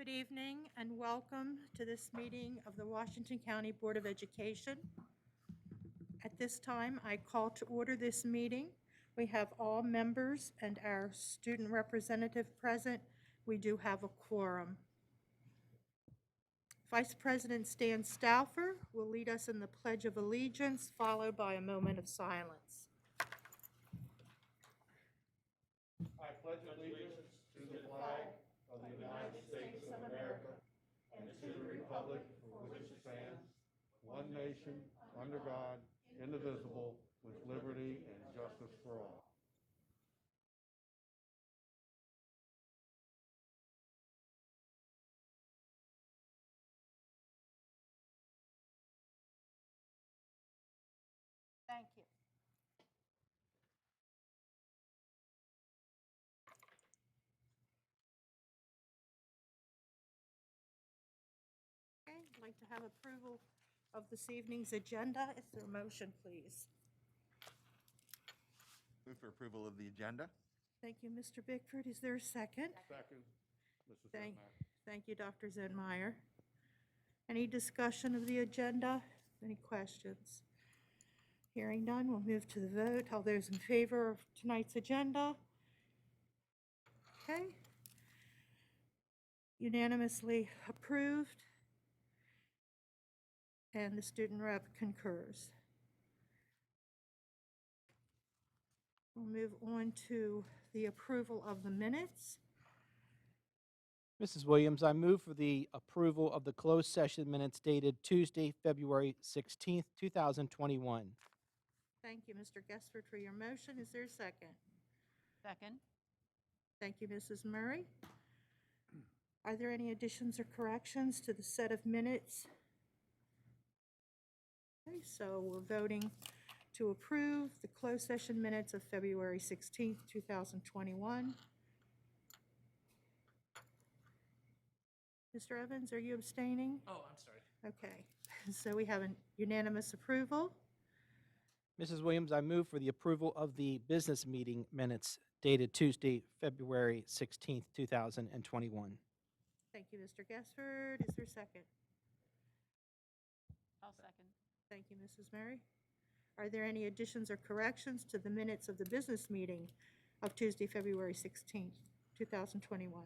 Good evening and welcome to this meeting of the Washington County Board of Education. At this time, I call to order this meeting. We have all members and our student representative present. We do have a quorum. Vice President Stan Stauffer will lead us in the Pledge of Allegiance, followed by a moment of silence. I pledge allegiance to the flag of the United States of America and to the republic for which it stands, one nation, under God, indivisible, with liberty and justice for all. Thank you. Okay, I'd like to have approval of this evening's agenda. Is there a motion, please? Move for approval of the agenda. Thank you, Mr. Bickford. Is there a second? Second, Mrs. Thank, Zetmak. thank you, Dr. Zenmeyer. Any discussion of the agenda? Any questions? Hearing none, we'll move to the vote. All those in favor of tonight's agenda? Okay. Unanimously approved. And the student rep concurs. We'll move on to the approval of the minutes. Mrs. Williams, I move for the approval of the closed session minutes dated Tuesday, February 16th, 2021. Thank you, Mr. Gessford, for your motion. Is there a second? Second. Thank you, Mrs. Murray. Are there any additions or corrections to the set of minutes? Okay, so we're voting to approve the closed session minutes of February 16th, 2021. Mr. Evans, are you abstaining? Oh, I'm sorry. Okay, so we have a unanimous approval. Mrs. Williams, I move for the approval of the business meeting minutes dated Tuesday, February 16th, 2021. Thank you, Mr. Gessford. Is there a second? I'll second. Thank you, Mrs. Murray. Are there any additions or corrections to the minutes of the business meeting of Tuesday, February 16th, 2021?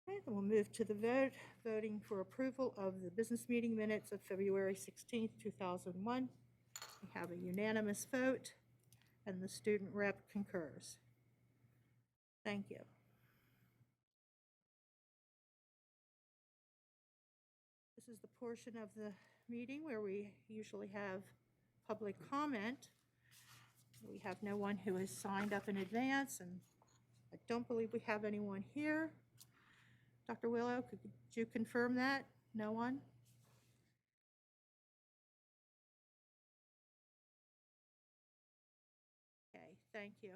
Okay, then we'll move to the vote, voting for approval of the business meeting minutes of February 16th, 2001. We have a unanimous vote, and the student rep concurs. Thank you. This is the portion of the meeting where we usually have public comment. We have no one who has signed up in advance, and I don't believe we have anyone here. Dr. Willow, could you confirm that? No one? Okay, thank you.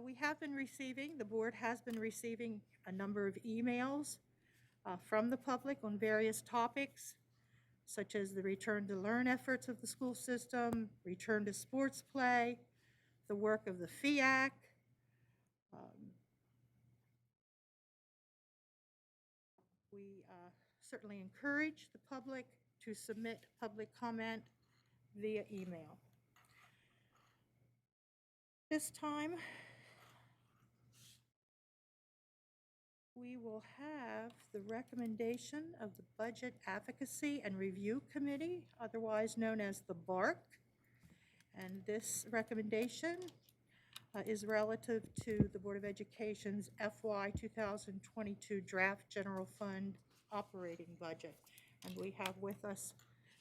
We have been receiving, the board has been receiving a number of emails from the public on various topics, such as the return to learn efforts of the school system, return to sports play, the work of the FIAC. We certainly encourage the public to submit public comment via email. This time, we will have the recommendation of the Budget Advocacy and Review Committee, otherwise known as the BARC. And this recommendation is relative to the Board of Education's FY 2022 Draft General Fund Operating Budget. And we have with us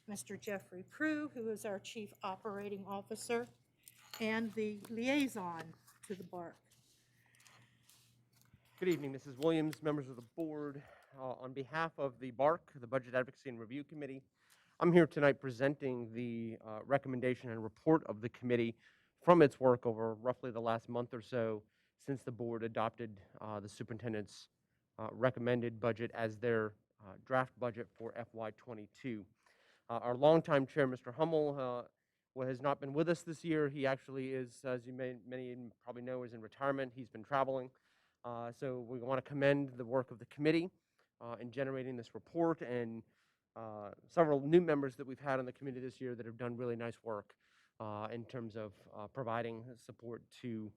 Mr. Jeffrey Prue, who is our Chief Operating Officer and the liaison to the BARC. Good evening, Mrs. Williams, members of the board. On behalf of the BARC, the Budget Advocacy and Review Committee, I'm here tonight presenting the recommendation and report of the committee from its work over roughly the last month or so since the board adopted the superintendent's recommended budget as their draft budget for FY22. Our longtime chair, Mr. Hummel, has not been with us this year. He actually is, as many probably know, is in retirement. He's been traveling. So we want to commend the work of the committee in generating this report, and several new members that we've had on the committee this year that have done really nice work in terms of providing support to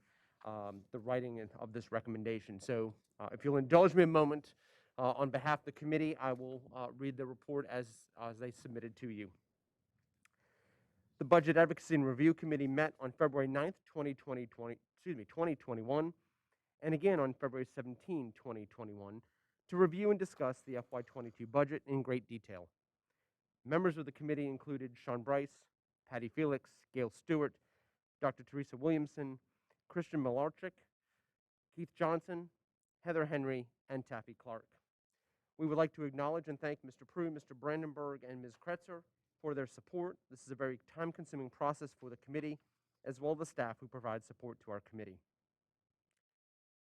the writing of this recommendation. So if you'll indulge me a moment, on behalf of the committee, I will read the report as they submitted to you. The Budget Advocacy and Review Committee met on February 9th, 2021, and again on February 17, 2021, to review and discuss the FY22 budget in great detail. Members of the committee included Sean Bryce, Patty Felix, Gail Stewart, Dr. Teresa Williamson, Christian Malarchik, Keith Johnson, Heather Henry, and Taffy Clark. We would like to acknowledge and thank Mr. Prue, Mr. Brandenburg, and Ms. Kretzer for their support. This is a very time-consuming process for the committee, as well as the staff who provide support to our committee.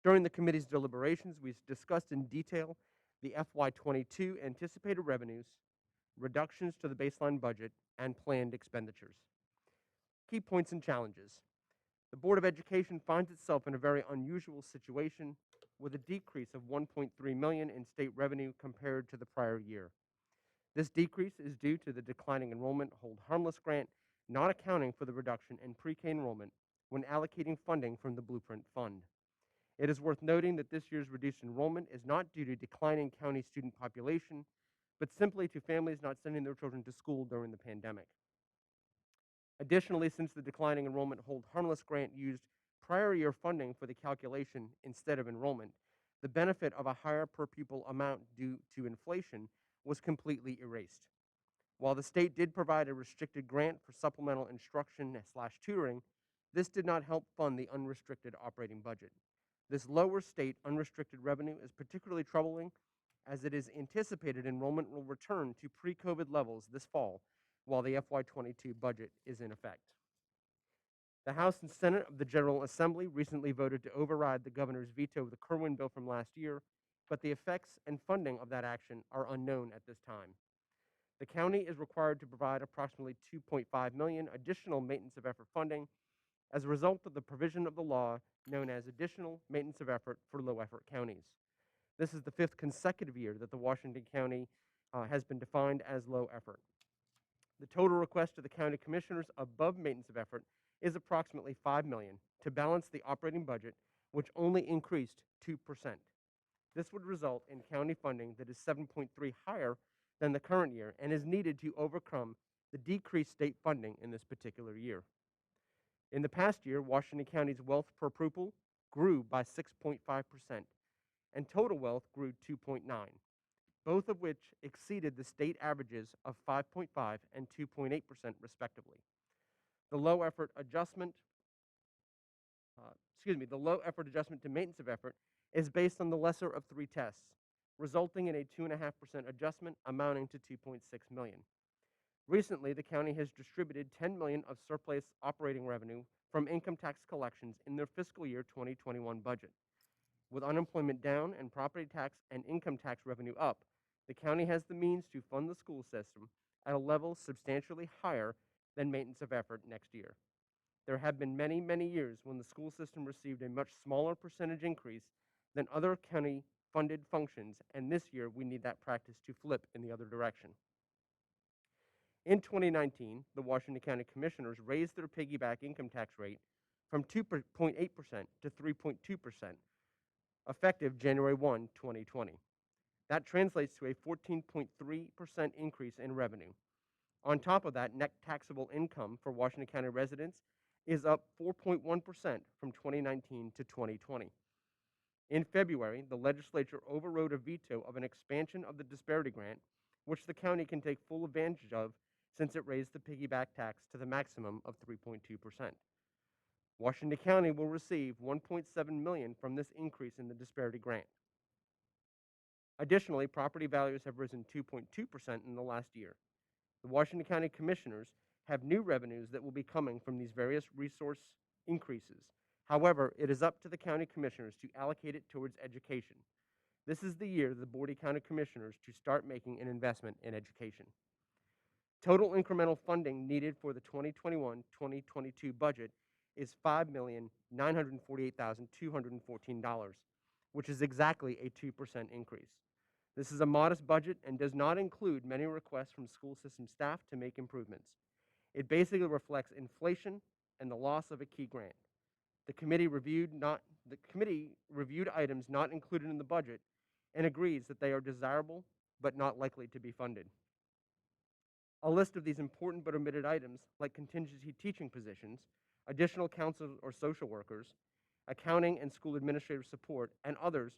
During the committee's deliberations, we discussed in detail the FY22 anticipated revenues, reductions to the baseline budget, and planned expenditures. Key points and challenges. The Board of Education finds itself in a very unusual situation with a decrease of $1.3 million in state revenue compared to the prior year. This decrease is due to the declining enrollment hold harmless grant, not accounting for the reduction in pre-K enrollment when allocating funding from the Blueprint Fund. It is worth noting that this year's reduced enrollment is not due to declining county student population, but simply to families not sending their children to school during the pandemic. Additionally, since the declining enrollment hold harmless grant used prior year funding for the calculation instead of enrollment, the benefit of a higher per pupil amount due to inflation was completely erased. While the state did provide a restricted grant for supplemental instruction/tutoring, this did not help fund the unrestricted operating budget. This lower state unrestricted revenue is particularly troubling, as it is anticipated enrollment will return to pre-COVID levels this fall, while the FY22 budget is in effect. The House and Senate of the General Assembly recently voted to override the governor's veto of the Kerwin bill from last year, but the effects and funding of that action are unknown at this time. The county is required to provide approximately $2.5 million additional maintenance of effort funding as a result of the provision of the law known as Additional Maintenance of Effort for Low Effort Counties. This is the 5th consecutive year that the Washington County has been defined as low effort. The total request to the county commissioners above maintenance of effort is approximately $5 million to balance the operating budget, which only increased 2%. This would result in county funding that is 7.3 higher than the current year and is needed to overcome the decreased state funding in this particular year. In the past year, Washington County's wealth per pupil grew by 6.5%, and total wealth grew 2.9, both of which exceeded the state averages of 5.5 and 2.8% respectively. The low effort adjustment to maintenance of effort is based on the lesser of 3 tests, resulting in a 2.5% adjustment amounting to $2.6 million. Recently, the county has distributed $10 million of surplus operating revenue from income tax collections in their fiscal year 2021 budget. With unemployment down and property tax and income tax revenue up, the county has the means to fund the school system at a level substantially higher than maintenance of effort next year. There have been many, many years when the school system received a much smaller percentage increase than other county-funded functions, and this year we need that practice to flip in the other direction. In 2019, the Washington County Commissioners raised their piggyback income tax rate from 2.8% to 3.2%, effective January 1, 2020. That translates to a 14.3% increase in revenue. On top of that, net taxable income for Washington County residents is up 4.1% from 2019 to 2020. In February, the legislature overrode a veto of an expansion of the disparity grant, which the county can take full advantage of since it raised the piggyback tax to the maximum of 3.2%. Washington County will receive $1.7 million from this increase in the disparity grant. Additionally, property values have risen 2.2% in the last year. The Washington County Commissioners have new revenues that will be coming from these various resource increases. However, it is up to the county commissioners to allocate it towards education. This is the year the Board of County Commissioners to start making an investment in education. Total incremental funding needed for the 2021-2022 budget is $5,948,214, which is exactly a 2% increase. This is a modest budget and does not include many requests from school system staff to make improvements. It basically reflects inflation and the loss of a key grant. The committee reviewed items not included in the budget and agrees that they are desirable but not likely to be funded. A list of these important but omitted items, like contingency teaching positions, additional counselors or social workers, accounting and school administrative support, and others,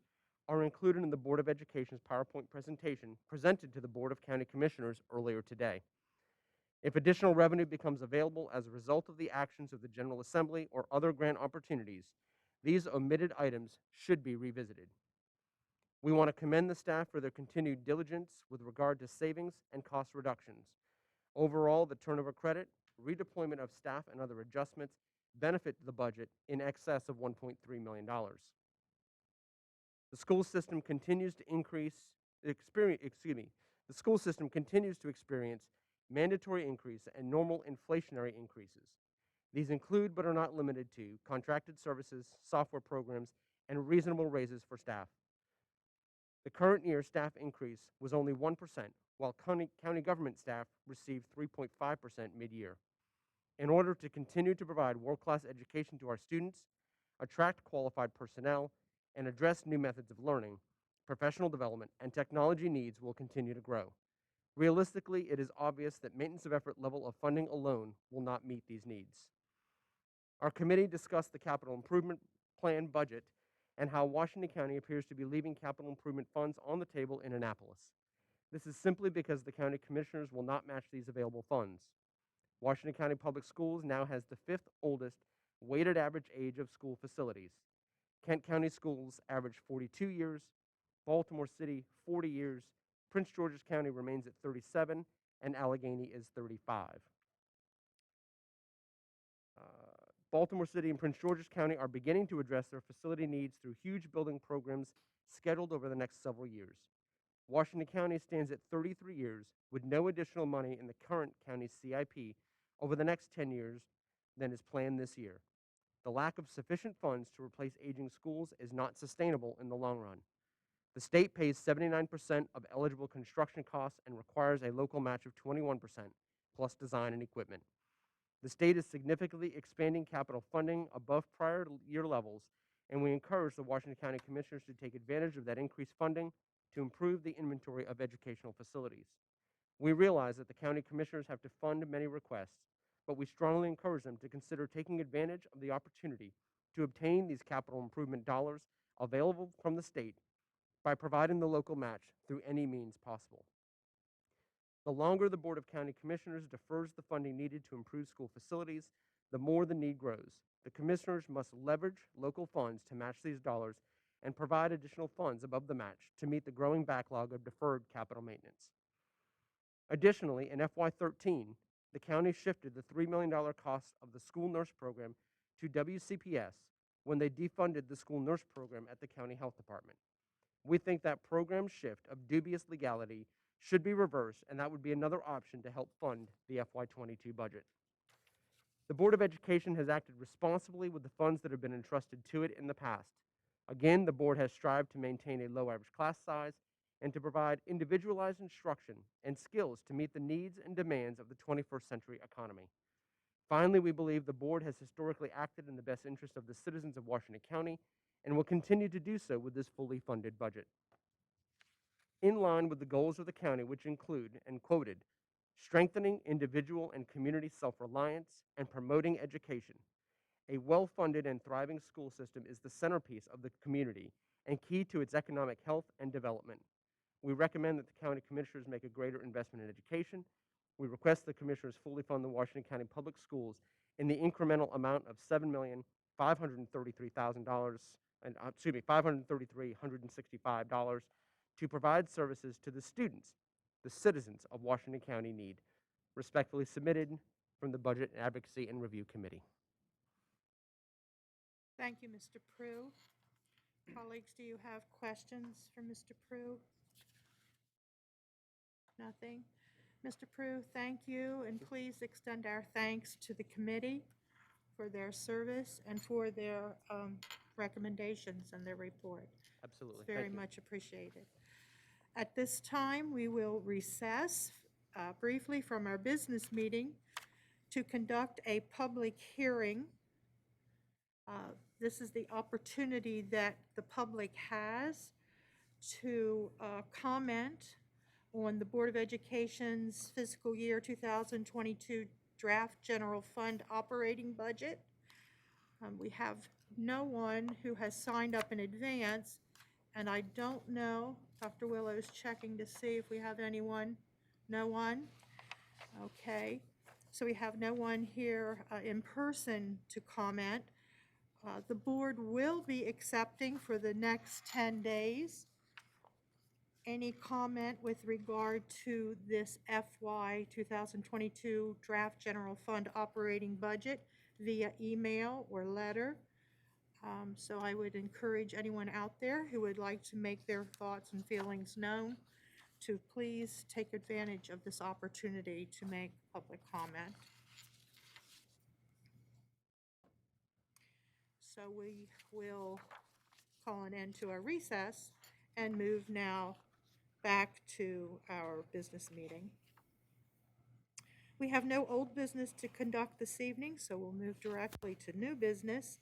are included in the Board of Education's PowerPoint presentation presented to the Board of County Commissioners earlier today. If additional revenue becomes available as a result of the actions of the General Assembly or other grant opportunities, these omitted items should be revisited. We want to commend the staff for their continued diligence with regard to savings and cost reductions. Overall, the turnover credit, redeployment of staff, and other adjustments benefit the budget in excess of $1.3 million. The school system continues to the school system continues to experience mandatory increase and normal inflationary increases. These include but are not limited to contracted services, software programs, and reasonable raises for staff. The current year staff increase was only 1%, while county government staff received 3.5% mid-year. In order to continue to provide world-class education to our students, attract qualified personnel, and address new methods of learning, professional development, and technology needs will continue to grow. Realistically, it is obvious that maintenance of effort level of funding alone will not meet these needs. Our committee discussed the capital improvement plan budget and how Washington County appears to be leaving capital improvement funds on the table in Annapolis. This is simply because the county commissioners will not match these available funds. Washington County Public Schools now has the 5th oldest weighted average age of school facilities. Kent County Schools average 42 years, Baltimore City 40 years, Prince George's County remains at 37, and Allegheny is 35. Baltimore City and Prince George's County are beginning to address their facility needs through huge building programs scheduled over the next several years. Washington County stands at 33 years with no additional money in the current county CIP over the next 10 years than is planned this year. The lack of sufficient funds to replace aging schools is not sustainable in the long run. The state pays 79% of eligible construction costs and requires a local match of 21%, plus design and equipment. The state is significantly expanding capital funding above prior year levels, and we encourage the Washington County Commissioners to take advantage of that increased funding to improve the inventory of educational facilities. We realize that the county commissioners have to fund many requests, but we strongly encourage them to consider taking advantage of the opportunity to obtain these capital improvement dollars available from the state by providing the local match through any means possible. The longer the Board of County Commissioners defers the funding needed to improve school facilities, the more the need grows. The commissioners must leverage local funds to match these dollars and provide additional funds above the match to meet the growing backlog of deferred capital maintenance. Additionally, in FY13, the county shifted the $3 million cost of the school nurse program to WCPS when they defunded the school nurse program at the county health department. We think that program shift of dubious legality should be reversed, and that would be another option to help fund the FY22 budget. The Board of Education has acted responsibly with the funds that have been entrusted to it in the past. Again, the board has strived to maintain a low average class size and to provide individualized instruction and skills to meet the needs and demands of the 21st century economy. Finally, we believe the board has historically acted in the best interest of the citizens of Washington County and will continue to do so with this fully funded budget. In line with the goals of the county, which include, and quoted, strengthening individual and community self-reliance and promoting education, a well-funded and thriving school system is the centerpiece of the community and key to its economic health and development. We recommend that the county commissioners make a greater investment in education. We request the commissioners fully fund the Washington County Public Schools in the incremental amount of $533,165 to provide services to the students the citizens of Washington County need. Respectfully submitted from the Budget Advocacy and Review Committee. Thank you, Mr. Prue. Colleagues, do you have questions for Mr. Prue? Nothing? Mr. Prue, thank you, and please extend our thanks to the committee for their service and for their recommendations and their report. Absolutely. It's very Thank you. much appreciated. At this time, we will recess briefly from our business meeting to conduct a public hearing. This is the opportunity that the public has to comment on the Board of Education's fiscal year 2022 draft general fund operating budget. We have no one who has signed up in advance, and I don't know, Dr. Willow's checking to see if we have anyone. No one? Okay, so we have no one here in person to comment. The board will be accepting for the next 10 days any comment with regard to this FY 2022 draft general fund operating budget via email or letter. So I would encourage anyone out there who would like to make their thoughts and feelings known to please take advantage of this opportunity to make public comment. So we will call an end to our recess and move now back to our business meeting. We have no old business to conduct this evening, so we'll move directly to new business.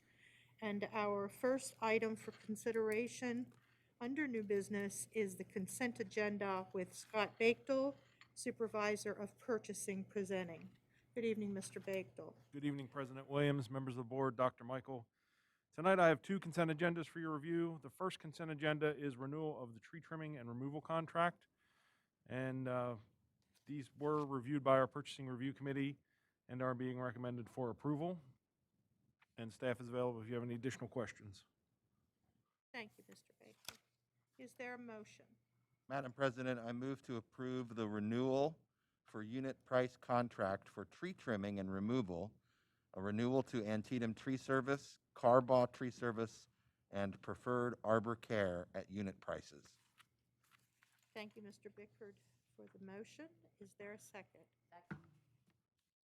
And our first item for consideration under new business is the consent agenda with Scott Bakedel, Supervisor of Purchasing, presenting. Good evening, Mr. Bakedel. Good evening, President Williams, members of the board, Dr. Michael. Tonight I have two consent agendas for your review. The first consent agenda is renewal of the tree trimming and removal contract. And these were reviewed by our Purchasing Review Committee and are being recommended for approval. And staff is available if you have any additional questions. Thank you, Mr. Bakedel. Is there a motion? Madam President, I move to approve the renewal for unit price contract for tree trimming and removal, a renewal to Antietam Tree Service, Carbaugh Tree Service, and Preferred Arbor Care at unit prices. Thank you, Mr. Bickford, for the motion. Is there a second? Second.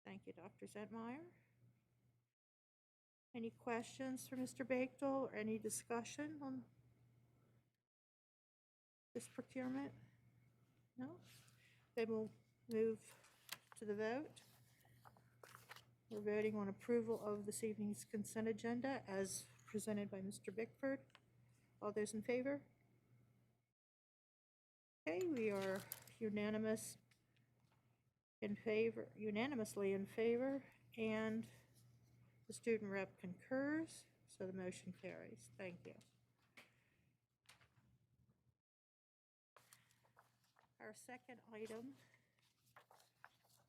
Thank you, Dr. Zentmeyer. Any questions for Mr. Bakedel or any discussion on this procurement? No? Then we'll move to the vote. We're voting on approval of this evening's consent agenda as presented by Mr. Bickford. All those in favor? Okay, we are unanimously in favor, and the student rep concurs, so the motion carries. Thank you. Our second item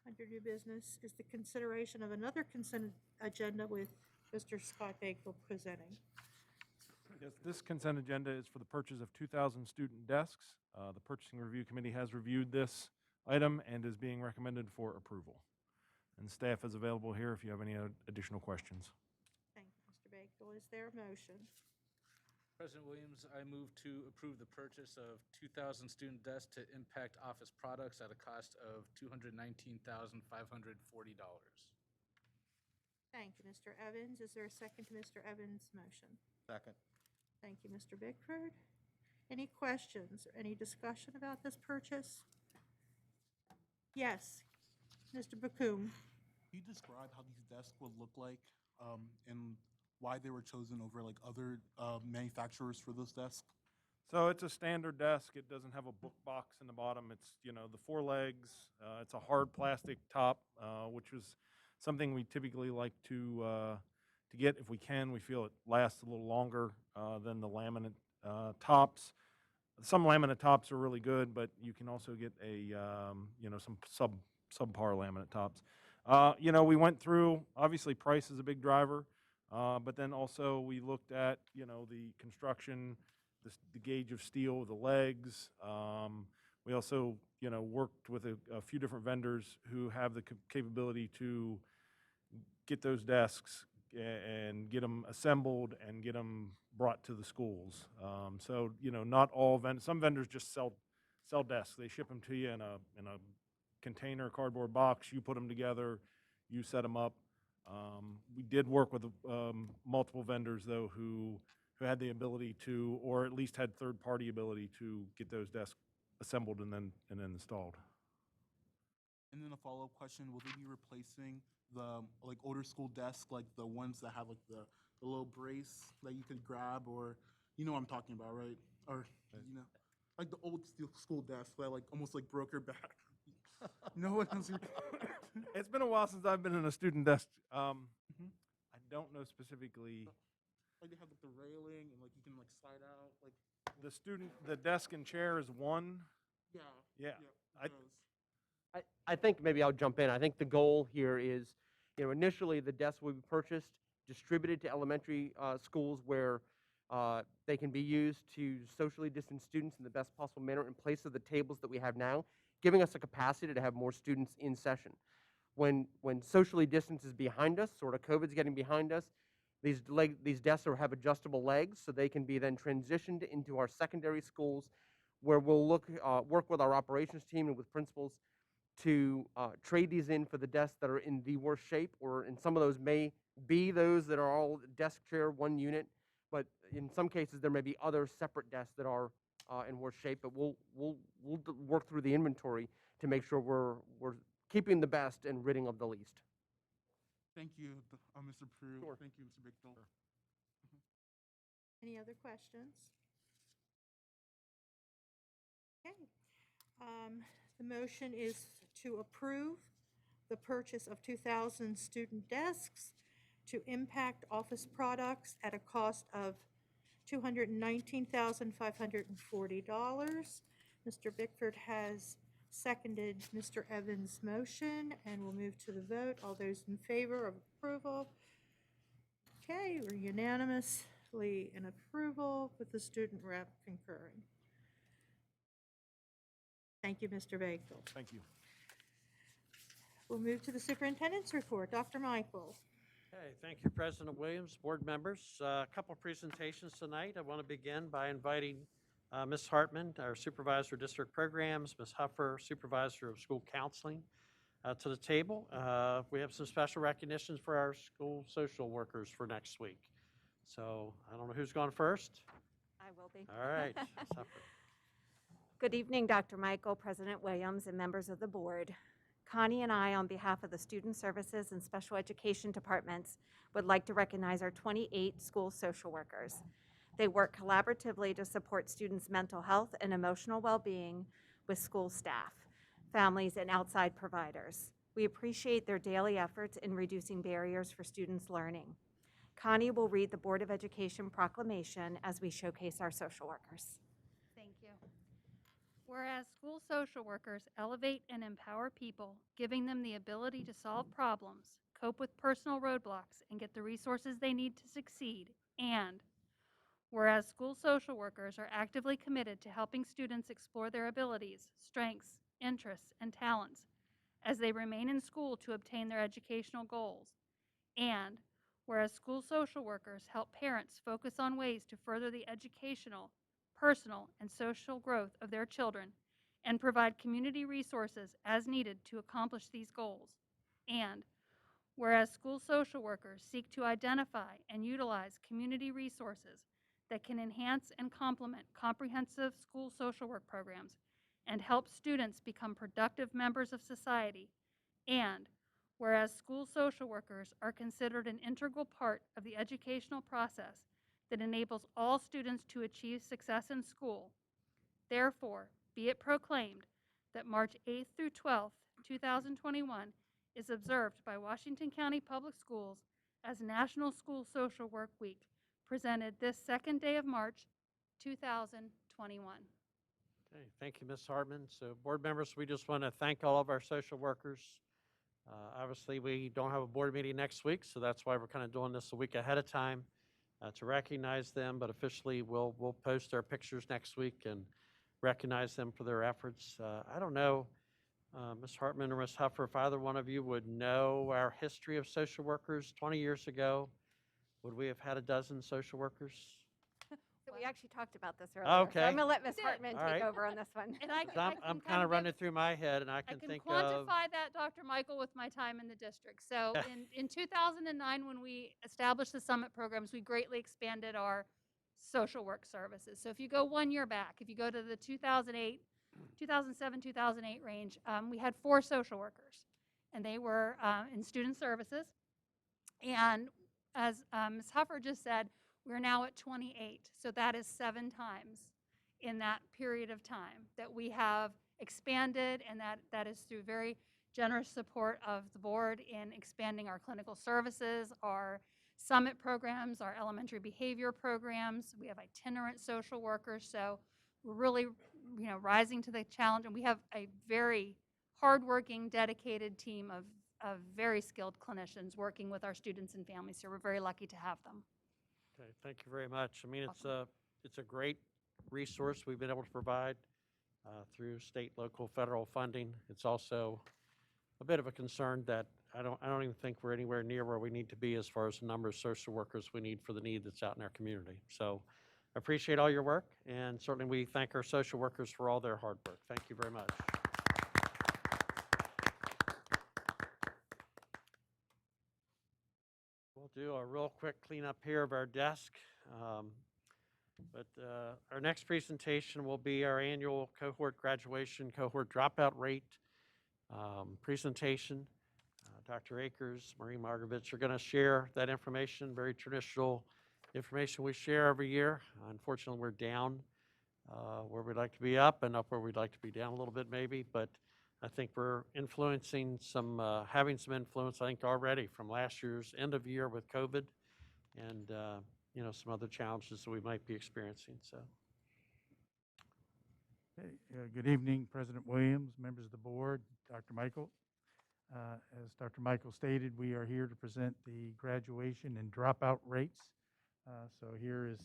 under new business is the consideration of another consent agenda with Mr. Scott Bakewell presenting. Yes, this consent agenda is for the purchase of 2,000 student desks. The Purchasing Review Committee has reviewed this item and is being recommended for approval. And staff is available here if you have any additional questions. Thank you, Mr. Bakewell. Is there a motion? President Williams, I move to approve the purchase of 2,000 student desks to Impact Office Products at a cost of $219,540. Thank you, Mr. Evans. Is there a second to Mr. Evans' motion? Second. Thank you, Mr. Bickford. Any questions or any discussion about this purchase? Yes, Mr. Bakum. Can you describe how these desks will look like and why they were chosen over like other manufacturers for those desks? So it's a standard desk. It doesn't have a book box in the bottom. It's, the four legs. It's a hard plastic top, which is something we typically like to get if we can. We feel it lasts a little longer than the laminate tops. Some laminate tops are really good, but you can also get some subpar laminate tops. We went through, obviously price is a big driver, but then also we looked at, the construction, the gauge of steel, the legs. We also, worked with a few different vendors who have the capability to get those desks and get them assembled and get them brought to the schools. So, not all some vendors just sell desks. They ship them to you in a container, cardboard box. You put them together, you set them up. We did work with multiple vendors, though, who had the ability to, or at least had third-party ability to get those desks assembled and then installed. And then a follow-up question, will they be replacing the, like, older school desks, like the ones that have, like, the little brace that you could grab, or, you know what I'm talking about, right? Or, you know, like the old school desk that, like, almost, like, broke your back. You know what I'm saying? It's been a while since I've been in a student desk. I don't know specifically. Like, they have, like, the railing, and, like, you can, like, slide out, like, The desk and chair is one. yeah. Yeah. it does. I think maybe I'll jump in. I think the goal here is, initially the desks will be purchased, distributed to elementary schools where they can be used to socially distance students in the best possible manner in place of the tables that we have now, giving us a capacity to have more students in session. When socially distance is behind us, sort of COVID's getting behind us, these desks have adjustable legs, so they can be then transitioned into our secondary schools, where we'll work with our operations team and with principals to trade these in for the desks that are in the worst shape, or in some of those may be those that are all desk chair, one unit, but in some cases there may be other separate desks that are in worse shape. But we'll work through the inventory to make sure we're keeping the best and ridding of the least. Thank you, Mr. Prue. Sure. Thank you, Mr. Bicknell. Any other questions? Okay. The motion is to approve the purchase of 2,000 student desks to Impact Office Products at a cost of $219,540. Mr. Bickford has seconded Mr. Evans' motion, and we'll move to the vote. All those in favor of approval? Okay, we're unanimously in approval with the student rep concurring. Thank you, Mr. Bakewell. Thank you. We'll move to the superintendent's report. Dr. Michael. Okay, thank you, President Williams, board members. A couple presentations tonight. I want to begin by inviting Ms. Hartman, our Supervisor of District Programs, Ms. Huffer, Supervisor of School Counseling, to the table. We have some special recognitions for our school social workers for next week. So I don't know who's going first. I will be. All right, Ms. Huffer. Good evening, Dr. Michael, President Williams, and members of the board. Connie and I, on behalf of the Student Services and Special Education Departments, would like to recognize our 28 school social workers. They work collaboratively to support students' mental health and emotional well-being with school staff, families, and outside providers. We appreciate their daily efforts in reducing barriers for students' learning. Connie will read the Board of Education proclamation as we showcase our social workers. Thank you. Whereas school social workers elevate and empower people, giving them the ability to solve problems, cope with personal roadblocks, and get the resources they need to succeed. And whereas school social workers are actively committed to helping students explore their abilities, strengths, interests, and talents as they remain in school to obtain their educational goals. And whereas school social workers help parents focus on ways to further the educational, personal, and social growth of their children and provide community resources as needed to accomplish these goals. And whereas school social workers seek to identify and utilize community resources that can enhance and complement comprehensive school social work programs and help students become productive members of society. And whereas school social workers are considered an integral part of the educational process that enables all students to achieve success in school. Therefore, be it proclaimed that March 8th through 12th, 2021 is observed by Washington County Public Schools as National School Social Work Week, presented this second day of March, 2021. Okay, thank you, Ms. Hartman. So board members, we just want to thank all of our social workers. Obviously, we don't have a board meeting next week, so that's why we're kind of doing this a week ahead of time to recognize them, but officially we'll post their pictures next week and recognize them for their efforts. I don't know, Ms. Hartman or Ms. Huffer, if either one of you would know our history of social workers 20 years ago, would we have had a dozen social workers? one. We actually talked about this earlier. So Okay. I'm going to let Ms. did. Hartman All take right. over on this one. And I 'Cause can, I I'm can kind of give- running through my head, and I I can can think of. quantify that, Dr. Michael, with my time in the district. So in 2009, when we established the summit programs, we greatly expanded our social work services. So if you go 1 year back, if you go to the 2007, 2008 range, we had 4 social workers, and they were in student services. And as Ms. Huffer just said, we're now at 28. So that is 7 times in that period of time that we have expanded, and that is through very generous support of the board in expanding our clinical services, our summit programs, our elementary behavior programs. We have itinerant social workers, so we're really, rising to the challenge, and we have a very hardworking, dedicated team of very skilled clinicians working with our students and families, so we're very lucky to have them. Okay, thank you very much. I mean, it's a great resource we've been able to provide through state, local, federal funding. It's also a bit of a concern that I don't even think we're anywhere near where we need to be as far as the number of social workers we need for the need that's out in our community. So I appreciate all your work, and certainly we thank our social workers for all their hard work. Thank you very much. We'll do a real quick cleanup here of our desk. But our next presentation will be our annual cohort graduation, cohort dropout rate presentation. Dr. Akers, Marie Margovich are going to share that information, very traditional information we share every year. Unfortunately, we're down where we'd like to be up and up where we'd like to be down a little bit maybe, but I think we're influencing some, having some influence, I think, already from last year's end of year with COVID and, some other challenges that we might be experiencing, so. Okay, good evening, President Williams, members of the board, Dr. Michael. As Dr. Michael stated, we are here to present the graduation and dropout rates. So here is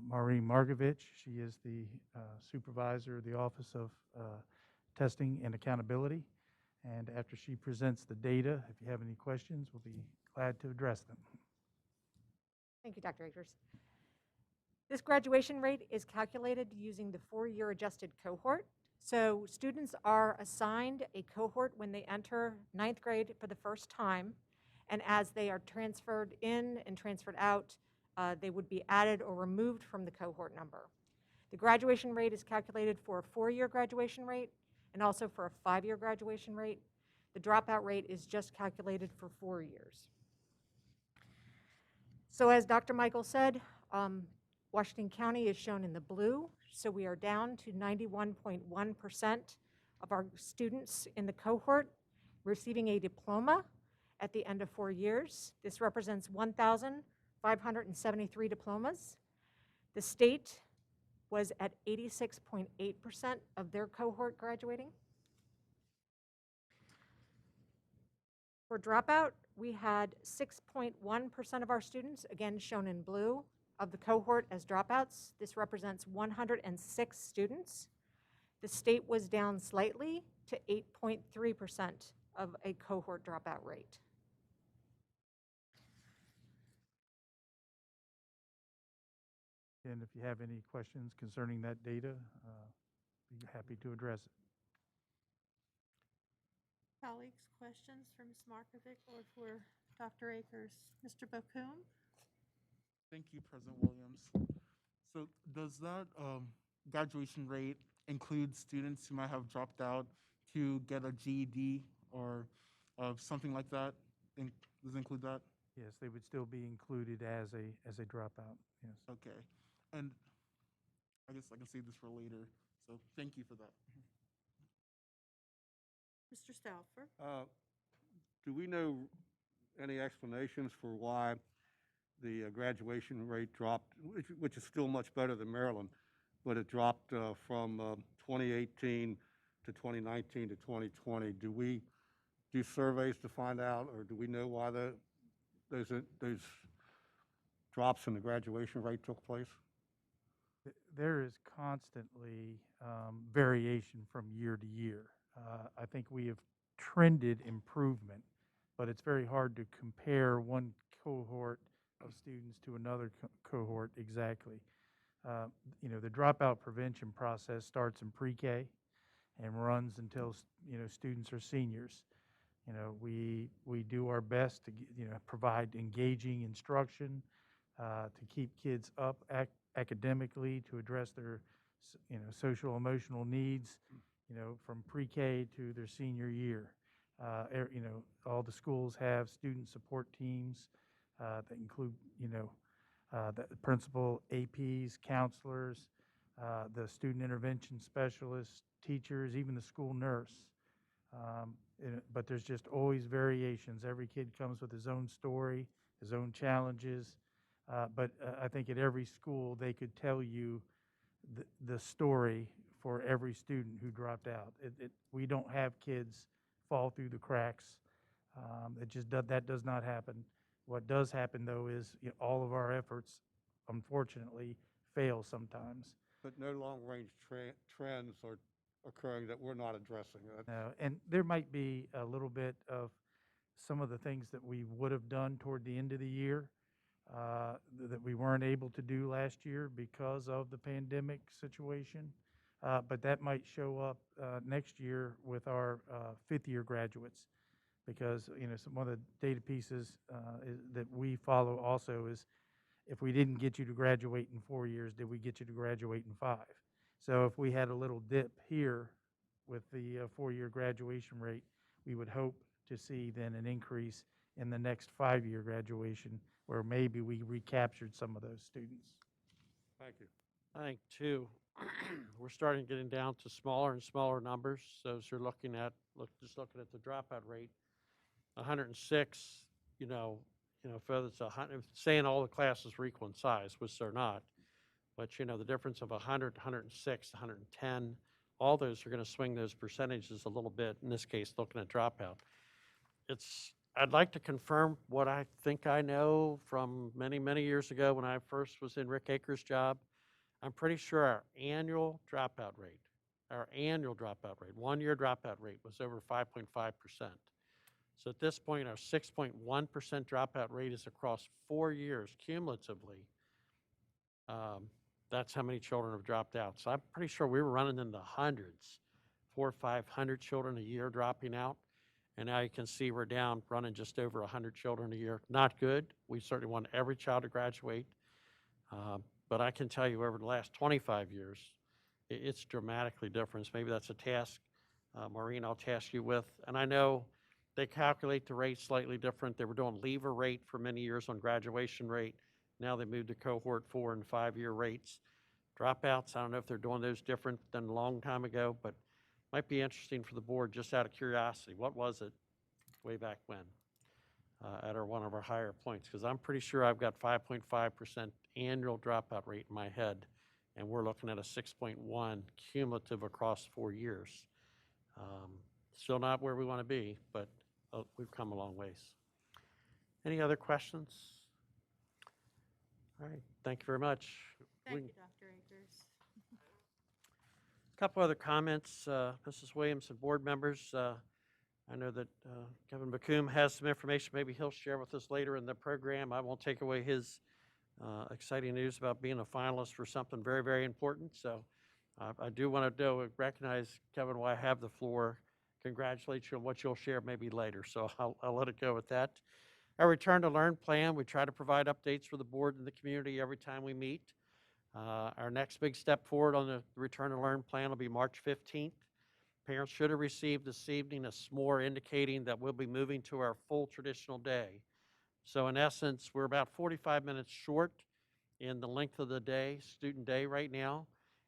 Maureen Margovich. She is the supervisor of the Office of Testing and Accountability. And after she presents the data, if you have any questions, we'll be glad to address them. Thank you, Dr. Akers. This graduation rate is calculated using the 4-year adjusted cohort. So students are assigned a cohort when they enter 9th grade for the first time, and as they are transferred in and transferred out, they would be added or removed from the cohort number. The graduation rate is calculated for a 4-year graduation rate and also for a 5-year graduation rate. The dropout rate is just calculated for 4 years. So as Dr. Michael said, Washington County is shown in the blue, so we are down to 91.1% of our students in the cohort receiving a diploma at the end of 4 years. This represents 1,573 diplomas. The state was at 86.8% of their cohort graduating. For dropout, we had 6.1% of our students, again shown in blue, of the cohort as dropouts. This represents 106 students. The state was down slightly to 8.3% of a cohort dropout rate. And if you have any questions concerning that data, be happy to address it. Colleagues, questions for Ms. Markovic or for Dr. Akers? Mr. Bocoum? Thank you, President Williams. So does that graduation rate include students who might have dropped out to get a GED or something like that? Does it include that? Yes, they would still be included as a dropout, yes. Okay. And I guess I can save this for later. So thank you for that. Mr. Stauffer? Do we know any explanations for why the graduation rate dropped, which is still much better than Maryland, but it dropped from 2018 to 2019 to 2020? Do we do surveys to find out, or do we know why those drops in the graduation rate took place? There is constantly variation from year to year. I think we have trended improvement, but it's very hard to compare one cohort of students to another cohort exactly. The dropout prevention process starts in pre-K and runs until, students are seniors. We do our best to, provide engaging instruction, to keep kids up academically, to address their, social emotional needs, from pre-K to their senior year. All the schools have student support teams that include, the principal, APs, counselors, the student intervention specialists, teachers, even the school nurse. But there's just always variations. Every kid comes with his own story, his own challenges. But I think at every school, they could tell you the story for every student who dropped out. We don't have kids fall through the cracks. That does not happen. What does happen, though, is all of our efforts, unfortunately, fail sometimes. But no long-range trends are occurring that we're not addressing. And there might be a little bit of some of the things that we would have done toward the end of the year that we weren't able to do last year because of the pandemic situation. But that might show up next year with our fifth-year graduates, because one of the data pieces that we follow also is, if we didn't get you to graduate in 4 years, did we get you to graduate in 5? So if we had a little dip here with the 4-year graduation rate, we would hope to see then an increase in the next 5-year graduation, where maybe we recaptured some of those students. Thank you. I think, too, we're starting getting down to smaller and smaller numbers. So as you're looking at, just looking at the dropout rate, 106, if it's 100, saying all the classes were equal in size, which they're not, but, the difference of 100, 106, 110, all those are going to swing those percentages a little bit, in this case, looking at dropout. I'd like to confirm what I think I know from many, many years ago when I first was in Rick Akers' job. I'm pretty sure our annual dropout rate, 1-year dropout rate was over 5.5%. So at this point, our 6.1% dropout rate is across 4 years cumulatively. That's how many children have dropped out. So I'm pretty sure we were running in the hundreds, 400 or 500 children a year dropping out. And now you can see we're down, running just over 100 children a year. Not good. We certainly want every child to graduate. But I can tell you, over the last 25 years, it's dramatically different. Maybe that's a task, Maureen, I'll task you with. And I know they calculate the rate slightly different. They were doing leaver rate for many years on graduation rate. Now they moved to cohort 4 and 5-year rates. Dropouts, I don't know if they're doing those different than a long time ago, but might be interesting for the board, just out of curiosity. What was it way back when at one of our higher points? Because I'm pretty sure I've got 5.5% annual dropout rate in my head, and we're looking at a 6.1 cumulative across 4 years. Still not where we want to be, but we've come a long ways. Any other questions? All right, thank you very much. Thank you, Dr. Akers. A couple other comments, Mrs. Williams and board members. I know that Kevin McComb has some information maybe he'll share with us later in the program. I won't take away his exciting news about being a finalist for something very, very important. So I do want to recognize, Kevin, while I have the floor, congratulate you on what you'll share maybe later. So I'll let it go with that. Our Return to Learn plan, we try to provide updates for the board and the community every time we meet. Our next big step forward on the Return to Learn plan will be March 15th. Parents should have received this evening a SMORE indicating that we'll be moving to our full traditional day. So in essence, we're about 45 minutes short in the length of the day, student day right now,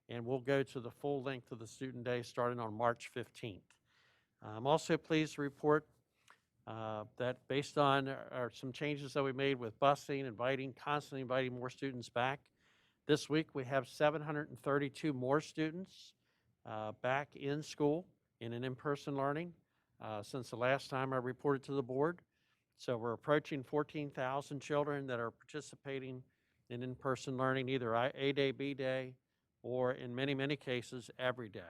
and we'll go to the full length of the student day starting on March 15th. I'm also pleased to report that based on some changes that we made with busing, constantly inviting more students back, this week we have 732 more students back in school in an in-person learning since the last time I reported to the board. So we're approaching 14,000 children that are participating in in-person learning, either A day, B day, or in many, many cases, every day.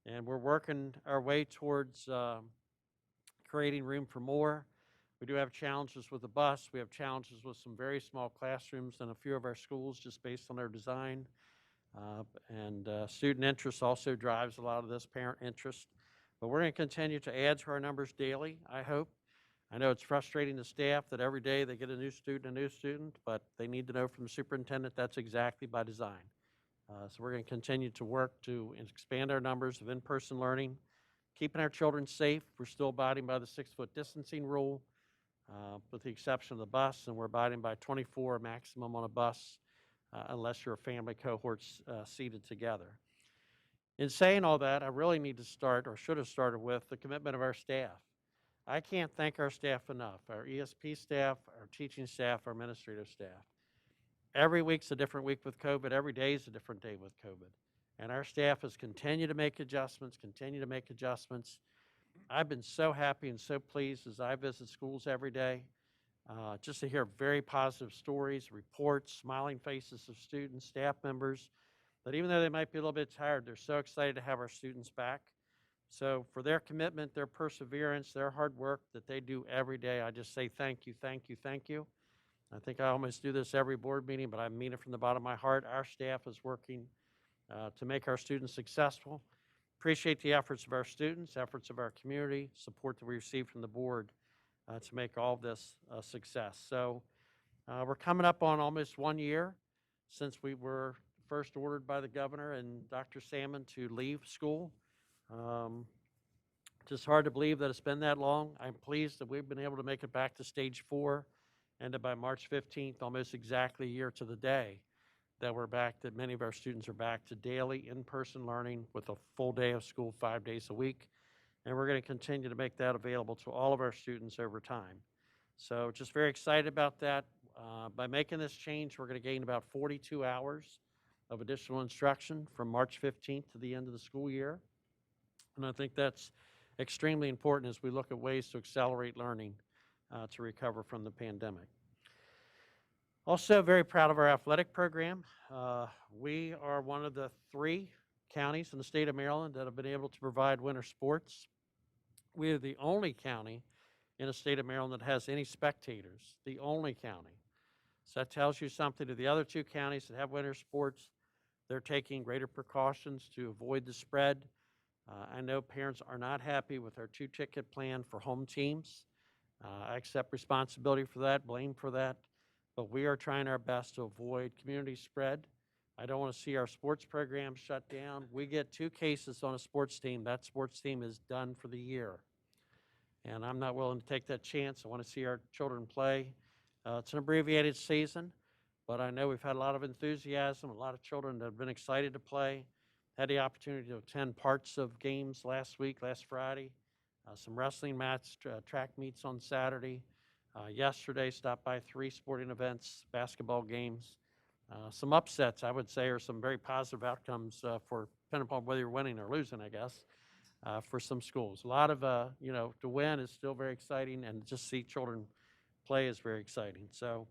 And we're working our way towards creating room for more. We do have challenges with the bus. We have challenges with some very small classrooms in a few of our schools just based on their design. Student interest also drives a lot of this, parent interest. But we're going to continue to add to our numbers daily, I hope. I know it's frustrating to staff that every day they get a new student, but they need to know from the superintendent that's exactly by design. So we're going to continue to work to expand our numbers of in-person learning, keeping our children safe. We're still abiding by the 6-foot distancing rule, with the exception of the bus, and we're abiding by 24 maximum on a bus, unless you're a family cohorts seated together. In saying all that, I really need to start, or should have started with, the commitment of our staff. I can't thank our staff enough, our ESP staff, our teaching staff, our administrative staff. Every week's a different week with COVID. Every day is a different day with COVID. And our staff has continued to make adjustments, I've been so happy and so pleased as I visit schools every day, just to hear very positive stories, reports, smiling faces of students, staff members, that even though they might be a little bit tired, they're so excited to have our students back. So for their commitment, their perseverance, their hard work that they do every day, I just say thank you, thank you, thank you. I think I almost do this every board meeting, but I mean it from the bottom of my heart. Our staff is working to make our students successful. Appreciate the efforts of our students, efforts of our community, support that we receive from the board to make all of this a success. So we're coming up on almost 1 year since we were first ordered by the governor and Dr. Salmon to leave school. Just hard to believe that it's been that long. I'm pleased that we've been able to make it back to stage 4, and that by March 15th, almost exactly a year to the day, that we're back, that many of our students are back to daily in-person learning with a full day of school 5 days a week. And we're going to continue to make that available to all of our students over time. So just very excited about that. By making this change, we're going to gain about 42 hours of additional instruction from March 15th to the end of the school year. And I think that's extremely important as we look at ways to accelerate learning to recover from the pandemic. Also very proud of our athletic program. We are one of the 3 counties in the state of Maryland that have been able to provide winter sports. We are the only county in the state of Maryland that has any spectators, the only county. So that tells you something. To the other 2 counties that have winter sports, they're taking greater precautions to avoid the spread. I know parents are not happy with our 2-ticket plan for home teams. I accept responsibility for that, blame for that, but we are trying our best to avoid community spread. I don't want to see our sports program shut down. We get 2 cases on a sports team. That sports team is done for the year. And I'm not willing to take that chance. I want to see our children play. It's an abbreviated season, but I know we've had a lot of enthusiasm, a lot of children that have been excited to play. Had the opportunity to attend parts of games last Friday, some wrestling match, track meets on Saturday. Yesterday, stopped by 3 sporting events, basketball games. Some upsets, I would say, are some very positive outcomes for, depending upon whether you're winning or losing, I guess, for some schools. A lot of, to win is still very exciting, and just see children play is very exciting. So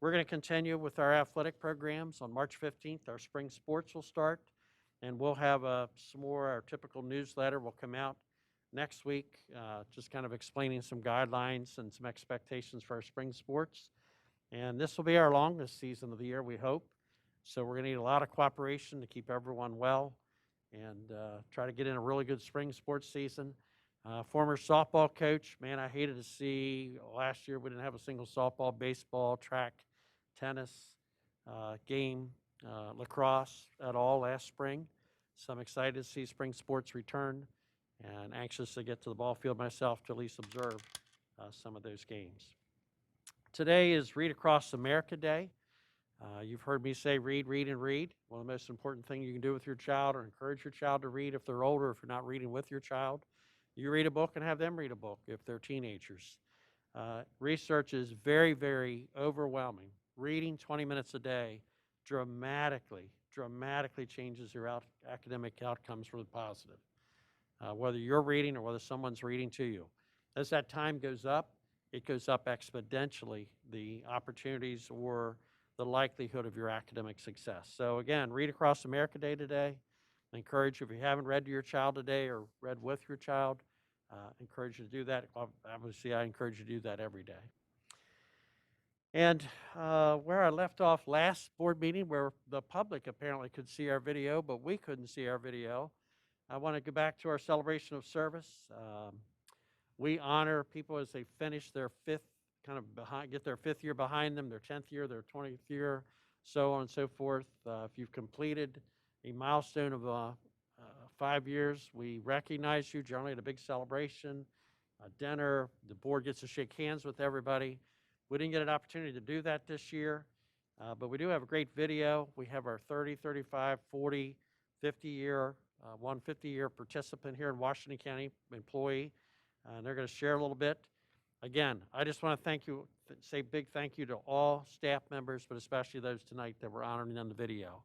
we're going to continue with our athletic programs. On March 15th, our spring sports will start, and we'll have some more, our typical newsletter will come out next week, just kind of explaining some guidelines and some expectations for our spring sports. And this will be our longest season of the year, we hope. So we're going to need a lot of cooperation to keep everyone well and try to get in a really good spring sports season. Former softball coach, man, I hated to see last year we didn't have a single softball, baseball, track, tennis game, lacrosse at all last spring. So I'm excited to see spring sports return and anxious to get to the ball field myself to at least observe some of those games. Today is Read Across America Day. You've heard me say read, read, and read. One of the most important things you can do with your child, or encourage your child to read if they're older, if you're not reading with your child. You read a book and have them read a book if they're teenagers. Research is very, very overwhelming. Reading 20 minutes a day dramatically changes your academic outcomes for the positive. Whether you're reading or whether someone's reading to you. As that time goes up, it goes up exponentially, the opportunities or the likelihood of your academic success. So again, Read Across America Day today. I encourage you, if you haven't read to your child today or read with your child, Encourage you to do that. Obviously, I encourage you to do that every day. And where I left off last board meeting, where the public apparently could see our video, but we couldn't see our video, I want to go back to our celebration of service. We honor people as they finish their get their 5th year behind them, their 10th year, their 20th year, so on and so forth. If you've completed a milestone of 5 years, we recognize you, generally at a big celebration, a dinner. The board gets to shake hands with everybody. We didn't get an opportunity to do that this year, but we do have a great video. We have our 30, 35, 40, 50-year, 150-year participant here in Washington County, employee, and they're going to share a little bit. Again, I just want to thank you, say big thank you to all staff members, but especially those tonight that were honored in the video.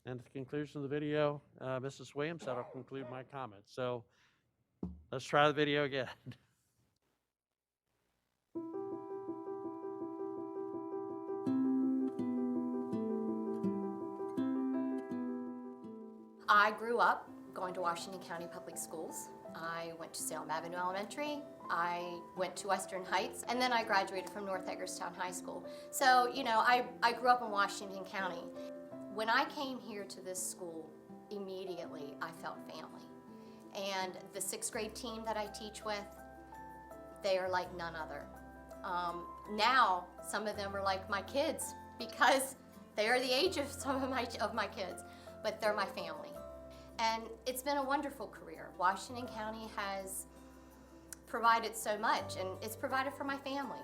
And at the conclusion of the video, Mrs. Williams, that'll conclude my comments. So let's try the video again. I grew up going to Washington County Public Schools. I went to Salem Avenue Elementary, I went to Western Heights, and then I graduated from North Hagerstown High School. So, you know, I grew up in Washington County. When I came here to this school, immediately I felt family. And the 6th grade team that I teach with, they are like none other. Now, some of them are like my kids because they are the age of some of my kids, but they're my family. And it's been a wonderful career. Washington County has provided so much, and it's provided for my family.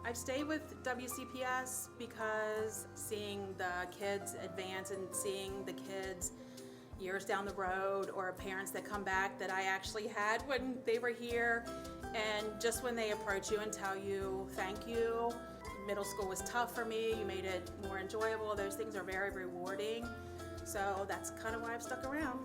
I've stayed with WCPS because seeing the kids advance and seeing the kids years down the road, or parents that come back that I actually had when they were here, and just when they approach you and tell you thank you. Middle school was tough for me, you made it more enjoyable. Those things are very rewarding, so that's kind of why I've stuck around.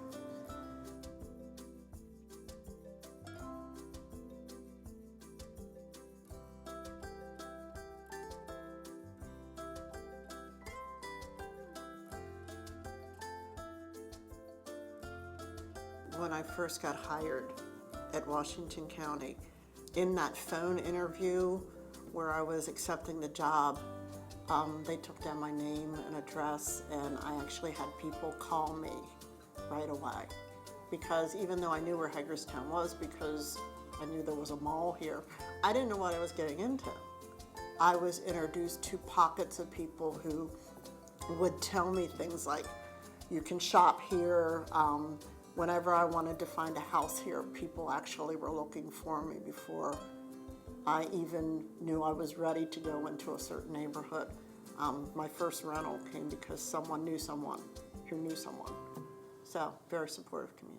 When I first got hired at Washington County, in that phone interview where I was accepting the job, they took down my name and address, and I actually had people call me right away. Because even though I knew where Hagerstown was, because I knew there was a mall here, I didn't know what I was getting into. I was introduced to pockets of people who would tell me things like, you can shop here. Whenever I wanted to find a house here, people actually were looking for me before I even knew I was ready to go into a certain neighborhood. My first rental came because someone knew someone who knew someone. So, very supportive community.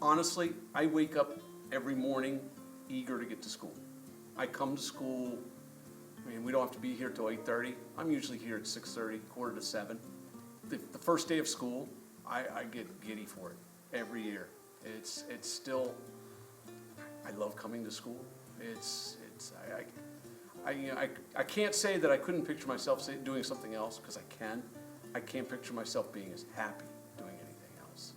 Honestly, I wake up every morning eager to get to school. I come to school, I mean, we don't have to be here till 8:30. I'm usually here at 6:30, 6:45. The first day of school, I get giddy for it every year. It's still, I love coming to school. I can't say that I couldn't picture myself doing something else, because I can. I can't picture myself being as happy doing anything else.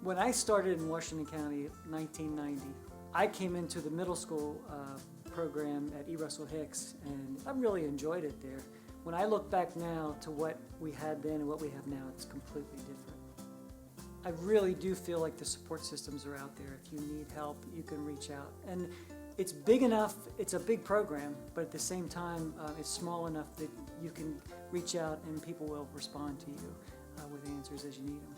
When I started in Washington County in 1990, I came into the middle school program at E. Russell Hicks, and I really enjoyed it there. When I look back now to what we had then and what we have now, it's completely different. I really do feel like the support systems are out there. If you need help, you can reach out. And it's big enough, it's a big program, but at the same time, it's small enough that you can reach out and people will respond to you with answers as you need them.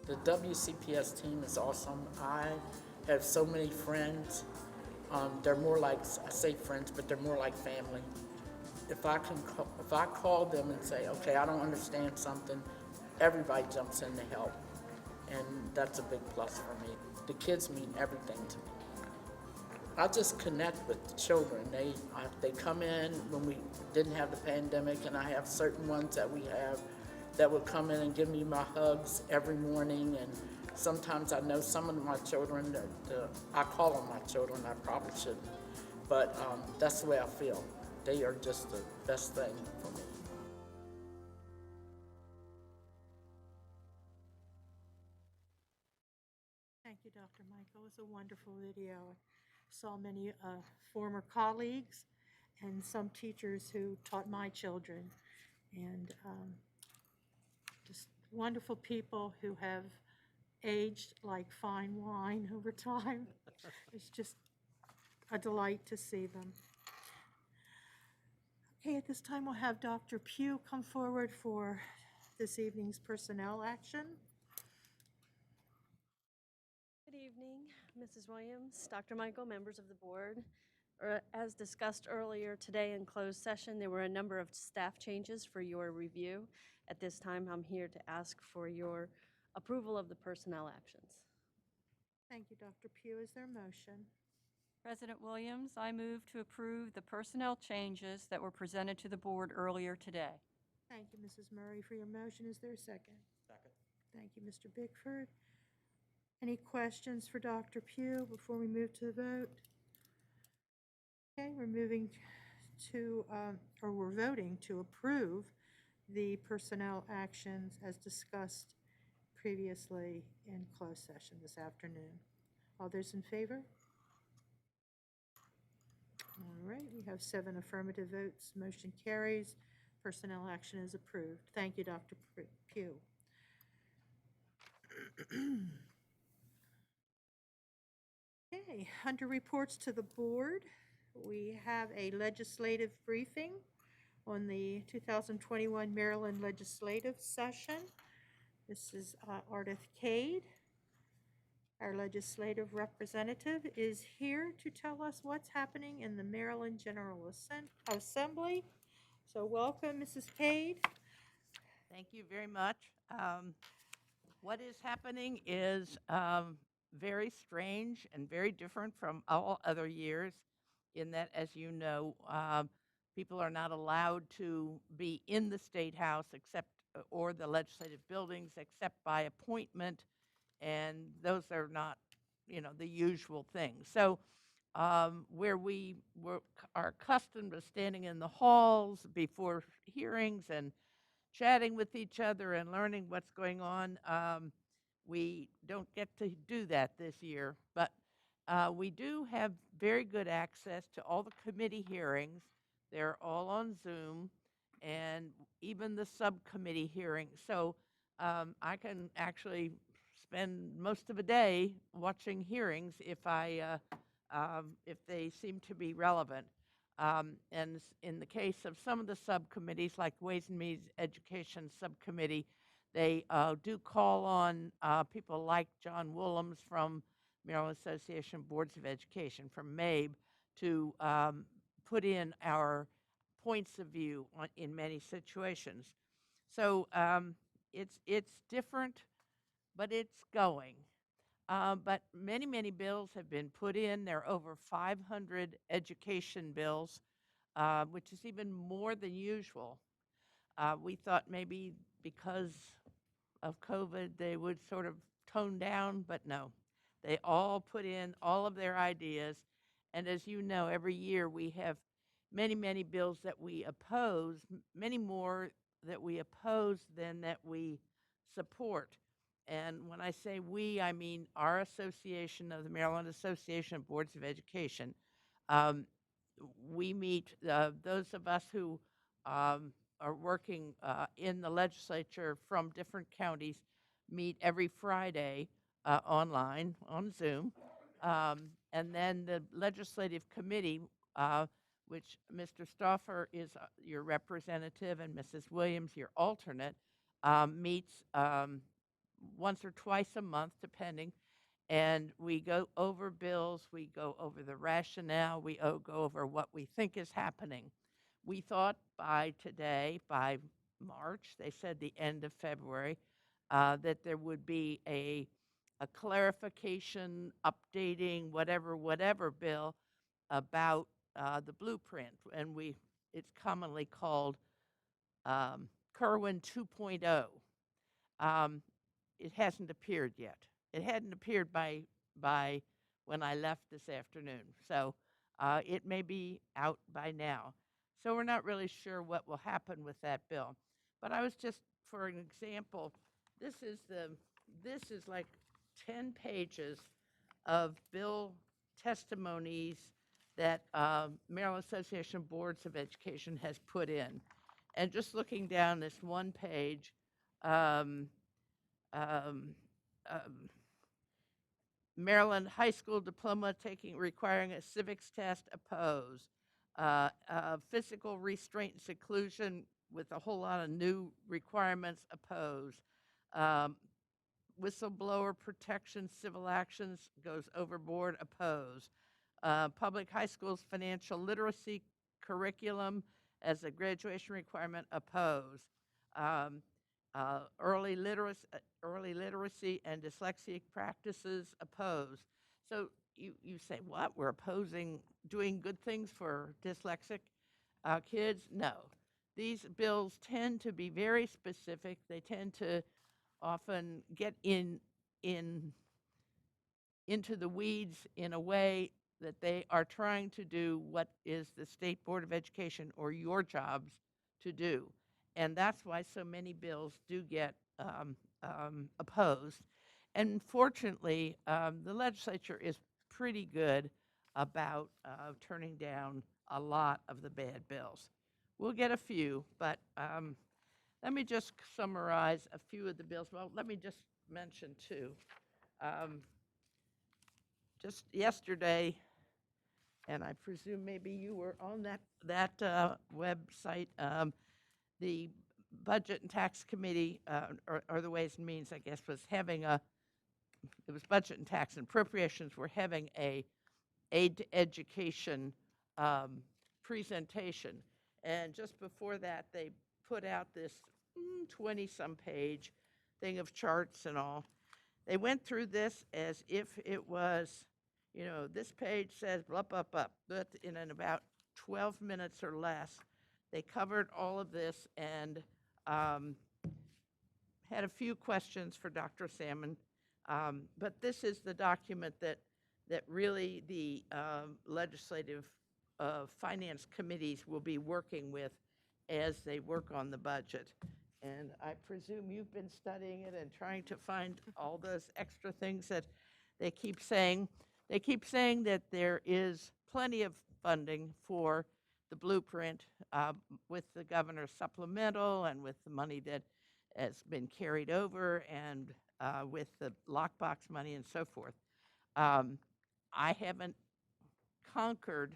The WCPS team is awesome. I have so many friends. They're more like, I say friends, but they're more like family. If I call them and say, okay, I don't understand something, everybody jumps in to help. And that's a big plus for me. The kids mean everything to me. I just connect with the children. They come in when we didn't have the pandemic, and I have certain ones that we have that would come in and give me my hugs every morning. And sometimes I know some of my children, I call them my children, I probably shouldn't. But that's the way I feel. They are just the best thing for me. Thank you, Dr. Michael. It was a wonderful video. I saw many former colleagues and some teachers who taught my children, and just wonderful people who have aged like fine wine over time. It's just a delight to see them. Okay, at this time, we'll have Dr. Pugh come forward for this evening's personnel action. Good evening, Mrs. Williams, Dr. Michael, members of the board. As discussed earlier today in closed session, there were a number of staff changes for your review. At this time, I'm here to ask for your approval of the personnel actions. Thank you, Dr. Pugh. Is there a motion? President Williams, I move to approve the personnel changes that were presented to the board earlier today. Thank you, Mrs. Murray, for your motion. Is there a second? Second. Thank you, Mr. Bickford. Any questions for Dr. Pugh before we move to the vote? Okay, we're moving to, or we're voting to approve the personnel actions as discussed previously in closed session this afternoon. All those in favor? All right, we have 7 affirmative votes. Motion carries. Personnel action is approved. Thank you, Dr. Pugh. Okay, under reports to the board, we have a legislative briefing on the 2021 Maryland legislative session. This is Ardith Cade. Our legislative representative is here to tell us what's happening in the Maryland General Assembly. So welcome, Mrs. Cade. Thank you very much. What is happening is very strange and very different from all other years in that, as you know, people are not allowed to be in the State House except, or the legislative buildings except by appointment, and those are not, the usual things. So where we are accustomed to standing in the halls before hearings and chatting with each other and learning what's going on, we don't get to do that this year, but we do have very good access to all the committee hearings. They're all on Zoom, and even the subcommittee hearings. So I can actually spend most of a day watching hearings if they seem to be relevant. And in the case of some of the subcommittees, like Ways and Means Education Subcommittee, they do call on people like John Willems from Maryland Association of Boards of Education, from MABE, to put in our points of view in many situations. So it's different, but it's going. But many, many bills have been put in. There are over 500 education bills, which is even more than usual. We thought maybe because of COVID they would sort of tone down, but no. They all put in all of their ideas. And as you know, every year we have many, many bills that we oppose, many more that we oppose than that we support. And when I say we, I mean our association of the Maryland Association of Boards of Education. We meet, those of us who are working in the legislature from different counties meet every Friday online on Zoom. And then the legislative committee, which Mr. Stauffer is your representative and Mrs. Williams your alternate, meets once or twice a month, depending, and we go over bills, we go over the rationale, we go over what we think is happening. We thought by today, by March, they said the end of February, that there would be a clarification, updating, whatever bill about the blueprint, and it's commonly called Kerwin 2.0. It hasn't appeared yet. It hadn't appeared by when I left this afternoon, so it may be out by now. So we're not really sure what will happen with that bill. But I was just, for an example, this is like 10 pages of bill testimonies that Maryland Association of Boards of Education has put in. And just looking down this one page, Maryland high school diploma requiring a civics test, oppose. Physical restraint and seclusion with a whole lot of new requirements, oppose. Whistleblower protection, civil actions goes overboard, oppose. Public high schools financial literacy curriculum as a graduation requirement, oppose. Early literacy and dyslexic practices, oppose. So you say, what, we're opposing doing good things for dyslexic kids? No. These bills tend to be very specific. They tend to often get into the weeds in a way that they are trying to do what is the State Board of Education or your jobs to do. And that's why so many bills do get opposed. And fortunately, the legislature is pretty good about turning down a lot of the bad bills. We'll get a few, but let me just summarize a few of the bills. Well, let me just mention two. Just yesterday, and I presume maybe you were on that website, the Budget and Tax Committee, or the Ways and Means, I guess, was having it was Budget and Tax and Appropriations were having a aid to education presentation. And just before that, they put out this 20-some page thing of charts and all. They went through this as if it was, this page says blah, blah, blah, but in about 12 minutes or less, they covered all of this and had a few questions for Dr. Salmon. But this is the document that really the legislative finance committees will be working with as they work on the budget. And I presume you've been studying it and trying to find all those extra things that they keep saying. They keep saying that there is plenty of funding for the blueprint with the governor's supplemental and with the money that has been carried over and with the lockbox money and so forth. I haven't conquered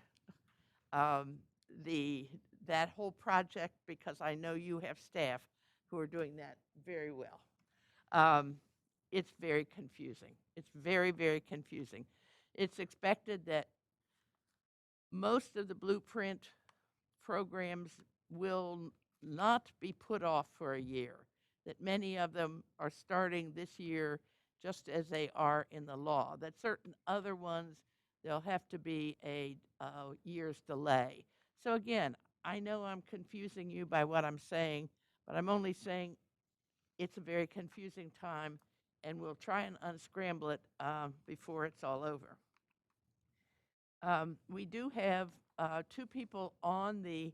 that whole project because I know you have staff who are doing that very well. It's very confusing. It's very, very confusing. It's expected that most of the blueprint programs will not be put off for a year, that many of them are starting this year just as they are in the law, that certain other ones, there'll have to be a year's delay. So again, I know I'm confusing you by what I'm saying, but I'm only saying it's a very confusing time, and we'll try and unscramble it before it's all over. We do have two people on the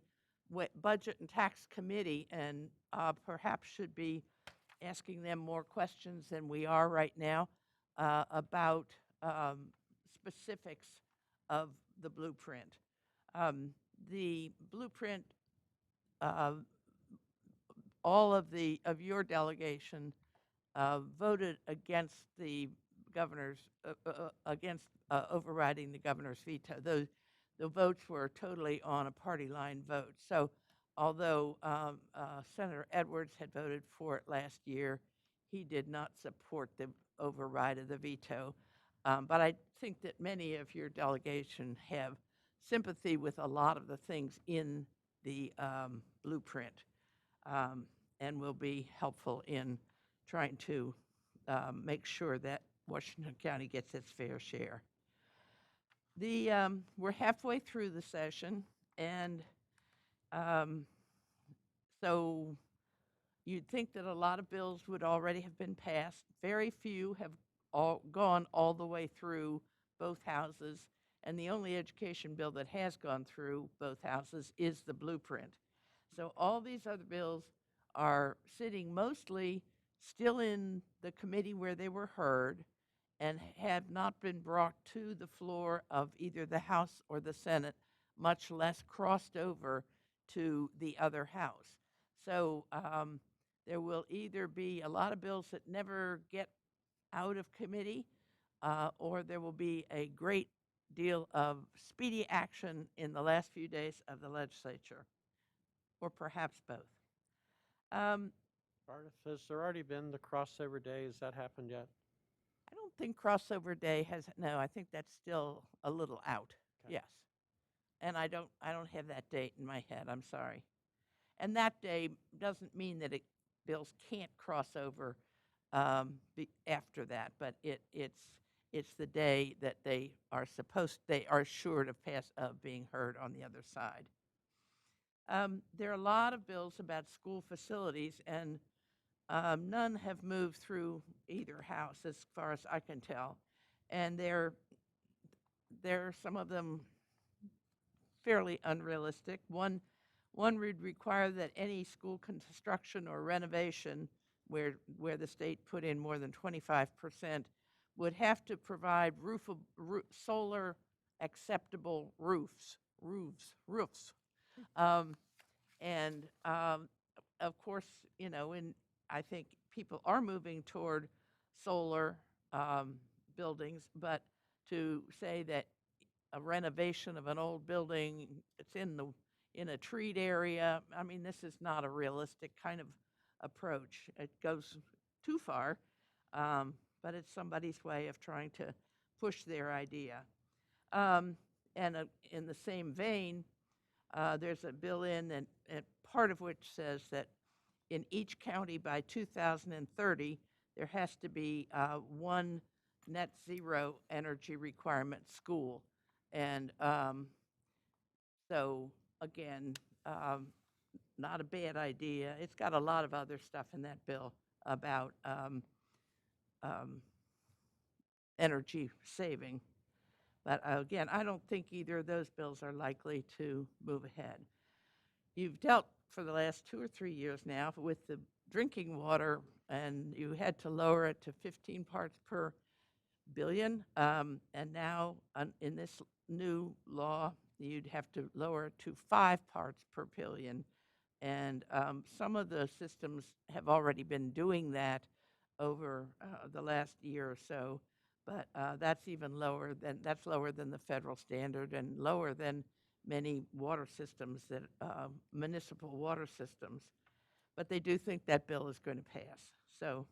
Budget and Tax Committee, and perhaps should be asking them more questions than we are right now about specifics of the blueprint. The blueprint, all of your delegation voted against the governor's, against overriding the governor's veto. The votes were totally on a party line vote. So although Senator Edwards had voted for it last year he did not support the override of the veto. But I think that many of your delegation have sympathy with a lot of the things in the blueprint, and will be helpful in trying to make sure that Washington County gets its fair share. We're halfway through the session, and so you'd think that a lot of bills would already have been passed. Very few have gone all the way through both houses, and the only education bill that has gone through both houses is the blueprint. So all these other bills are sitting mostly still in the committee where they were heard and have not been brought to the floor of either the House or the Senate, much less crossed over to the other house. So there will either be a lot of bills that never get out of committee, or there will be a great deal of speedy action in the last few days of the legislature, or perhaps both. Cardiff, has there already been the crossover day? Has that happened yet? I don't think crossover day has, no, I think that's still a little out, Okay. yes. And I don't have that date in my head, I'm sorry. And that day doesn't mean that bills can't cross over after that, but it's the day that they are assured of being heard on the other side. There are a lot of bills about school facilities, and none have moved through either house as far as I can tell. And there are some of them fairly unrealistic. One would require that any school construction or renovation where the state put in more than 25% would have to provide solar acceptable roofs. Of course, I think people are moving toward solar buildings, but to say that a renovation of an old building, it's in a treed area, I mean, this is not a realistic kind of approach. It goes too far, but it's somebody's way of trying to push their idea. And in the same vein, there's a bill and part of which says that in each county by 2030, there has to be one net zero energy requirement school. And so, again, not a bad idea. It's got a lot of other stuff in that bill about energy saving. But again, I don't think either of those bills are likely to move ahead. You've dealt for the last 2 or 3 years now with the drinking water, and you had to lower it to 15 parts per billion. And now in this new law, you'd have to lower it to 5 parts per billion. And some of the systems have already been doing that over the last year or so, but that's lower than the federal standard and lower than many water systems, municipal water systems. But they do think that bill is going to pass. So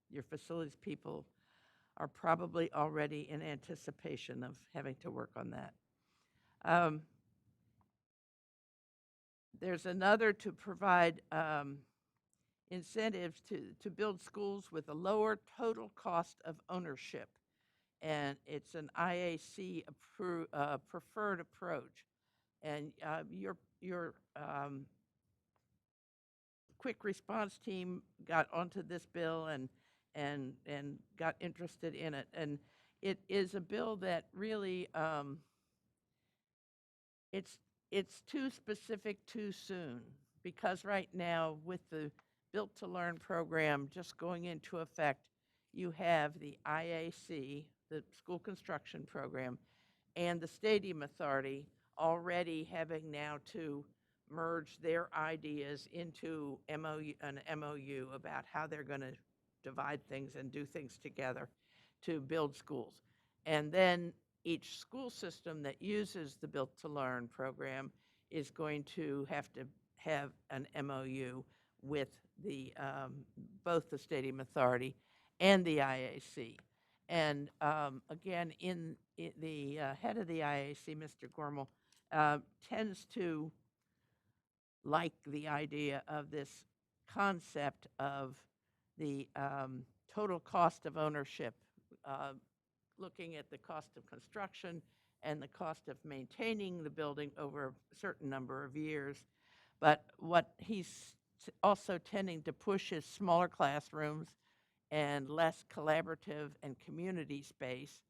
your facilities people are probably already in anticipation of having to work on that. There's another to provide incentives to build schools with a lower total cost of ownership. And it's an IAC preferred approach. And your quick response team got onto this bill and got interested in it. And it is a bill that really, it's too specific too soon, because right now with the Built to Learn program just going into effect, you have the IAC, the school construction program, and the Stadium Authority already having now to merge their ideas into an MOU about how they're going to divide things and do things together to build schools. And then each school system that uses the Built to Learn program is going to have an MOU with the, both the Stadium Authority and the IAC. And again, the head of the IAC, Mr. Gormel, tends to like the idea of this concept of the total cost of ownership, looking at the cost of construction and the cost of maintaining the building over a certain number of years. But what he's also tending to push is smaller classrooms and less collaborative and community space,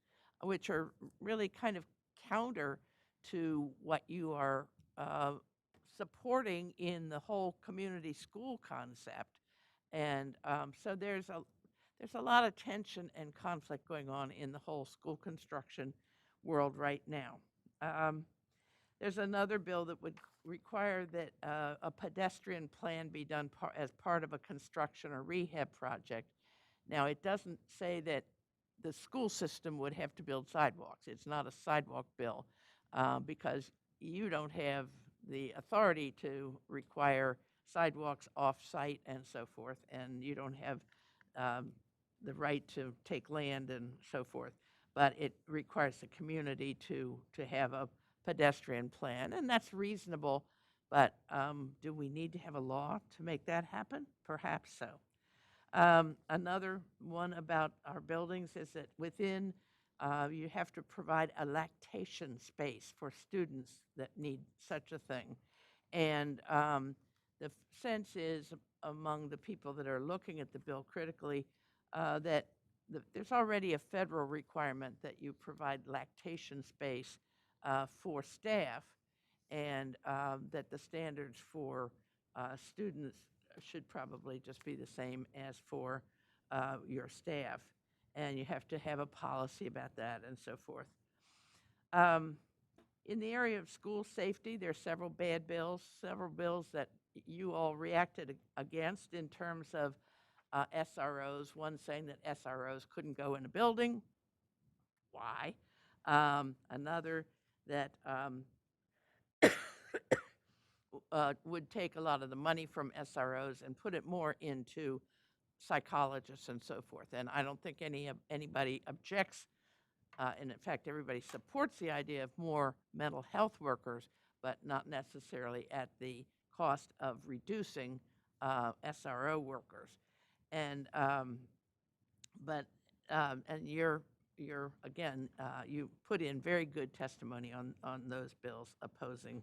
which are really kind of counter to what you are supporting in the whole community school concept. And so there's a lot of tension and conflict going on in the whole school construction world right now. There's another bill that would require that a pedestrian plan be done as part of a construction or rehab project. Now, it doesn't say that the school system would have to build sidewalks. It's not a sidewalk bill because you don't have the authority to require sidewalks off-site and so forth, and you don't have the right to take land and so forth. But it requires the community to have a pedestrian plan, and that's reasonable. But do we need to have a law to make that happen? Perhaps so. Another one about our buildings is that within, you have to provide a lactation space for students that need such a thing. And the sense is among the people that are looking at the bill critically that there's already a federal requirement that you provide lactation space for staff, and that the standards for students should probably just be the same as for your staff. And you have to have a policy about that and so forth. In the area of school safety, there are several bad bills, several bills that you all reacted against in terms of SROs, one saying that SROs couldn't go in a building. Why? Another that would take a lot of the money from SROs and put it more into psychologists and so forth. And I don't think anybody objects, and in fact, everybody supports the idea of more mental health workers, but not necessarily at the cost of reducing SRO workers. And and you're again, you put in very good testimony on those bills opposing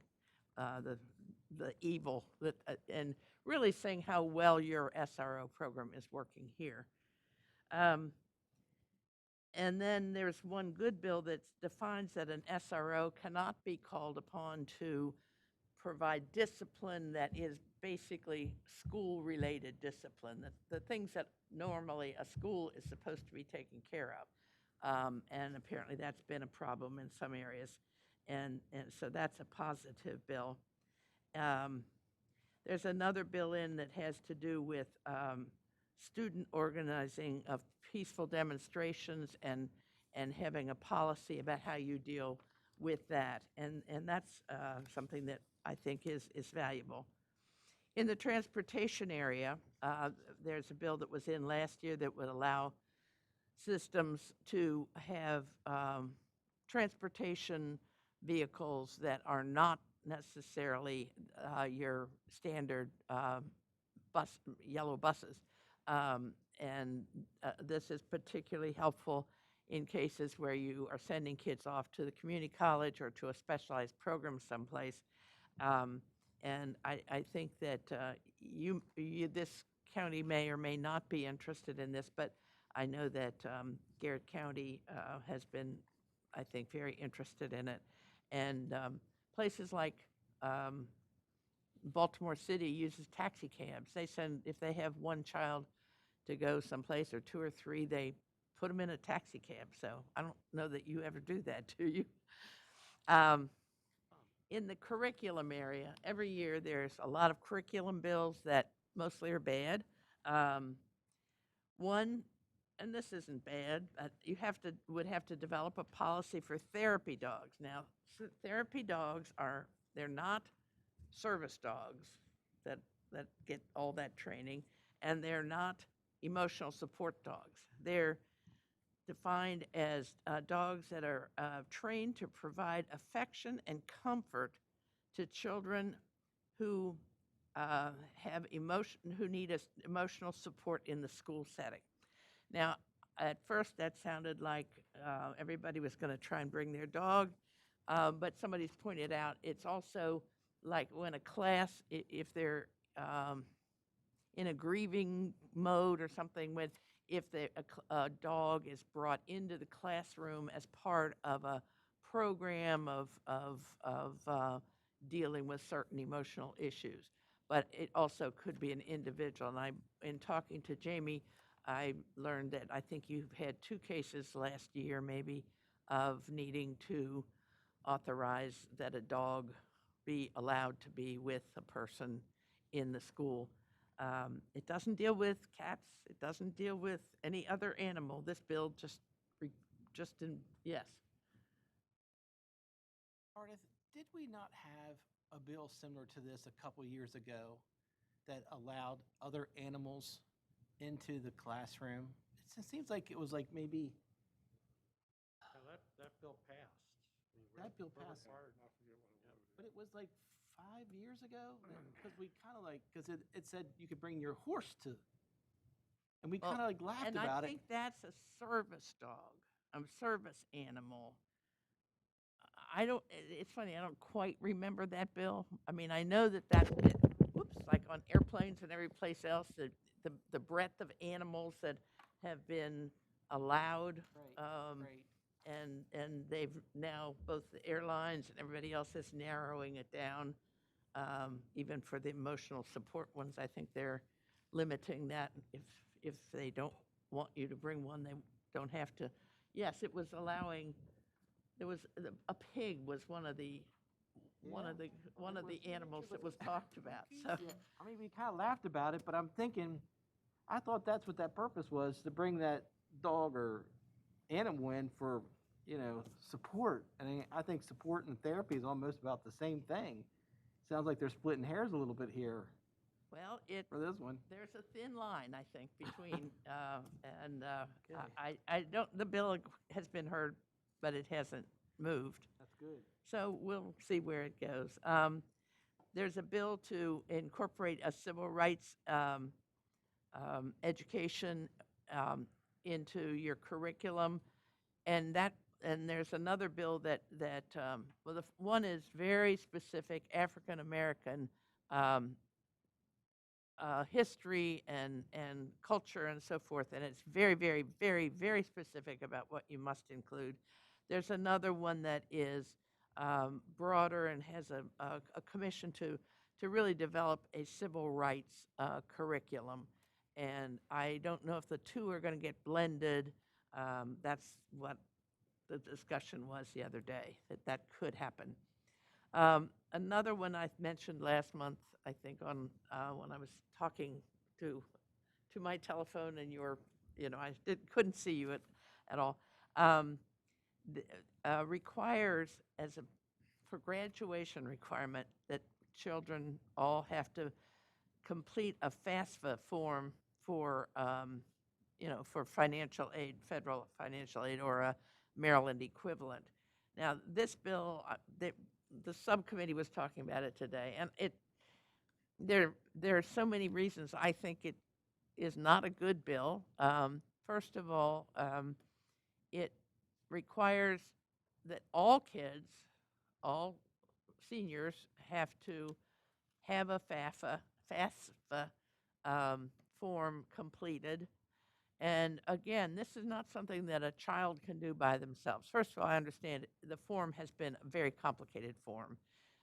the evil that and really saying how well your SRO program is working here. And then there's one good bill that defines that an SRO cannot be called upon to provide discipline that is basically school-related discipline, the things that normally a school is supposed to be taking care of. And apparently that's been a problem in some areas. And so that's a positive bill. There's another bill in that has to do with student organizing of peaceful demonstrations and having a policy about how you deal with that. And that's something that I think is valuable. In the transportation area, there's a bill that was in last year that would allow systems to have transportation vehicles that are not necessarily your standard yellow buses. And this is particularly helpful in cases where you are sending kids off to the community college or to a specialized program someplace. And I think that this county may or may not be interested in this, but I know that Garrett County has been, I think, very interested in it. And places like Baltimore City uses taxi cabs. They send, if they have one child to go someplace or two or three, they put them in a taxi cab. So I don't know that you ever do that, do you? In the curriculum area, every year there's a lot of curriculum bills that mostly are bad. One, and this isn't bad, but you would have to develop a policy for therapy dogs. Now, therapy dogs they're not service dogs that that get all that training, and they're not emotional support dogs. They're defined as dogs that are trained to provide affection and comfort to children who who need emotional support in the school setting. Now, at first, that sounded like everybody was going to try and bring their dog, but somebody's pointed out it's also like when a class, if they're in a grieving mode or something, if a dog is brought into the classroom as part of a program of dealing with certain emotional issues. But it also could be an individual. And in talking to Jamie, I learned that I think you've had 2 cases last year maybe of needing to authorize that a dog be allowed to be with a person in the school. It doesn't deal with cats. It doesn't deal with any other animal. This bill yes. Meredith, did we not have a bill similar to this a couple years ago that allowed other animals into the classroom? It seems like it was like maybe That bill passed. that bill passed, but it was like 5 years ago because we kind of because it said you could bring your horse to, and we kind of laughed and about I think that's a service dog, a service animal. It's funny, I don't quite remember that bill. I mean, I know that like on airplanes and every place else, the breadth of animals that have been allowed. And they've now, both the airlines and everybody else is narrowing it down. Even for the emotional support ones, I think they're limiting that. If they don't want you to bring one, they don't have to. Yes, it was allowing. There was a pig was one of the animals that was talked about. So Yeah, I mean, we kind of laughed about it, but I'm thinking, I thought that's what that purpose was, to bring that dog or animal in for, support. And I think support and therapy is almost about the same thing. Sounds like they're splitting hairs a little bit here. Well, for this one. There's a thin line, I think, between I don't. The bill has been heard, but it hasn't moved. That's good. So we'll see where it goes. There's a bill to incorporate a civil rights education into your curriculum, and there's another bill that one is very specific African American history and culture and so forth, and it's very, very, very, very specific about what you must include. There's another one that is broader and has a commission to really develop a civil rights curriculum. And I don't know if the 2 are going to get blended. That's what the discussion was the other day, that could happen. Another one I mentioned last month, I think, on when I was talking to my telephone and I couldn't see you at all. Requires for graduation requirement that children all have to complete a FAFSA form for financial aid, federal financial aid, or a Maryland equivalent. Now, this bill, the subcommittee was talking about it today, and there are so many reasons I think it is not a good bill. First of all, it requires that all kids, all seniors, have to have a FAFSA form completed. And again, this is not something that a child can do by themselves. First of all, I understand the form has been a very complicated form.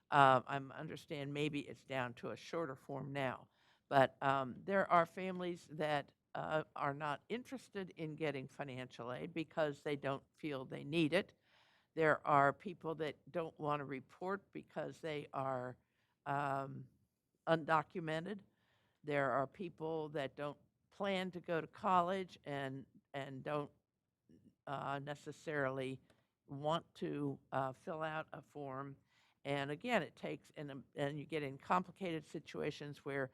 I understand maybe it's down to a shorter form now. But there are families that are not interested in getting financial aid because they don't feel they need it. There are people that don't want to report because they are undocumented. There are people that don't plan to go to college and don't necessarily want to fill out a form. And again, it takes, and you get in complicated situations where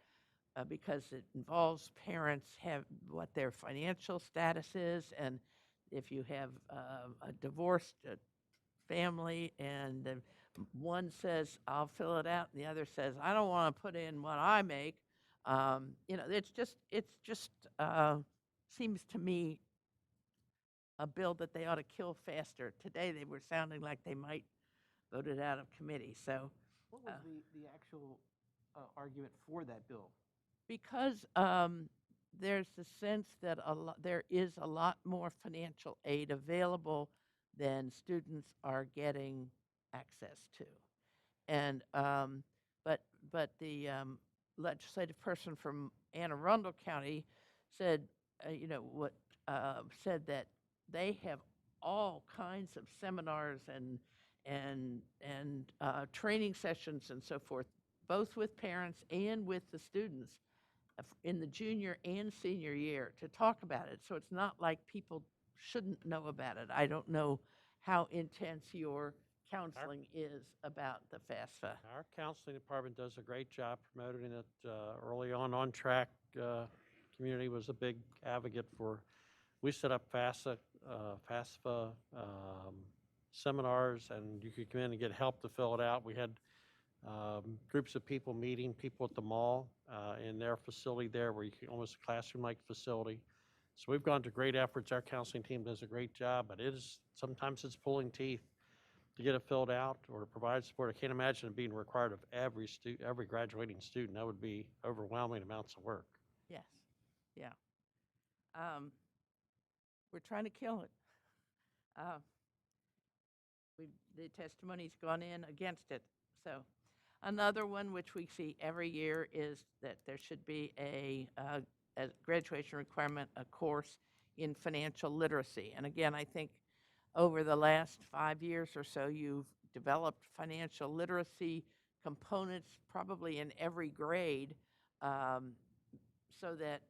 because it involves parents have what their financial status is, and if you have a divorced family and one says, I'll fill it out, and the other says, I don't want to put in what I make, it's just seems to me a bill that they ought to kill faster. Today, they were sounding like they might vote it out of committee, so. What was the actual argument for that bill? Because there's the sense that there is a lot more financial aid available than students are getting access to. And, but the legislative person from Anne Arundel County said, said that they have all kinds of seminars and training sessions and so forth, both with parents and with the students in the junior and senior year to talk about it. So it's not like people shouldn't know about it. I don't know how intense your counseling is about the FAFSA. Our counseling department does a great job promoting it early on track. Community was a big advocate for, we set up FAFSA seminars, and you could come in and get help to fill it out. We had groups of people meeting, people at the mall in their facility there, where you can, almost a classroom-like facility. So we've gone to great efforts. Our counseling team does a great job, but sometimes it's pulling teeth to get it filled out or to provide support. I can't imagine it being required of every graduating student. That would be overwhelming amounts of work. Yes, yeah. We're trying to kill it. The testimony's gone in against it. So another one which we see every year is that there should be a graduation requirement, a course in financial literacy. And again, I think over the last 5 years or so, you've developed financial literacy components probably in every grade, so that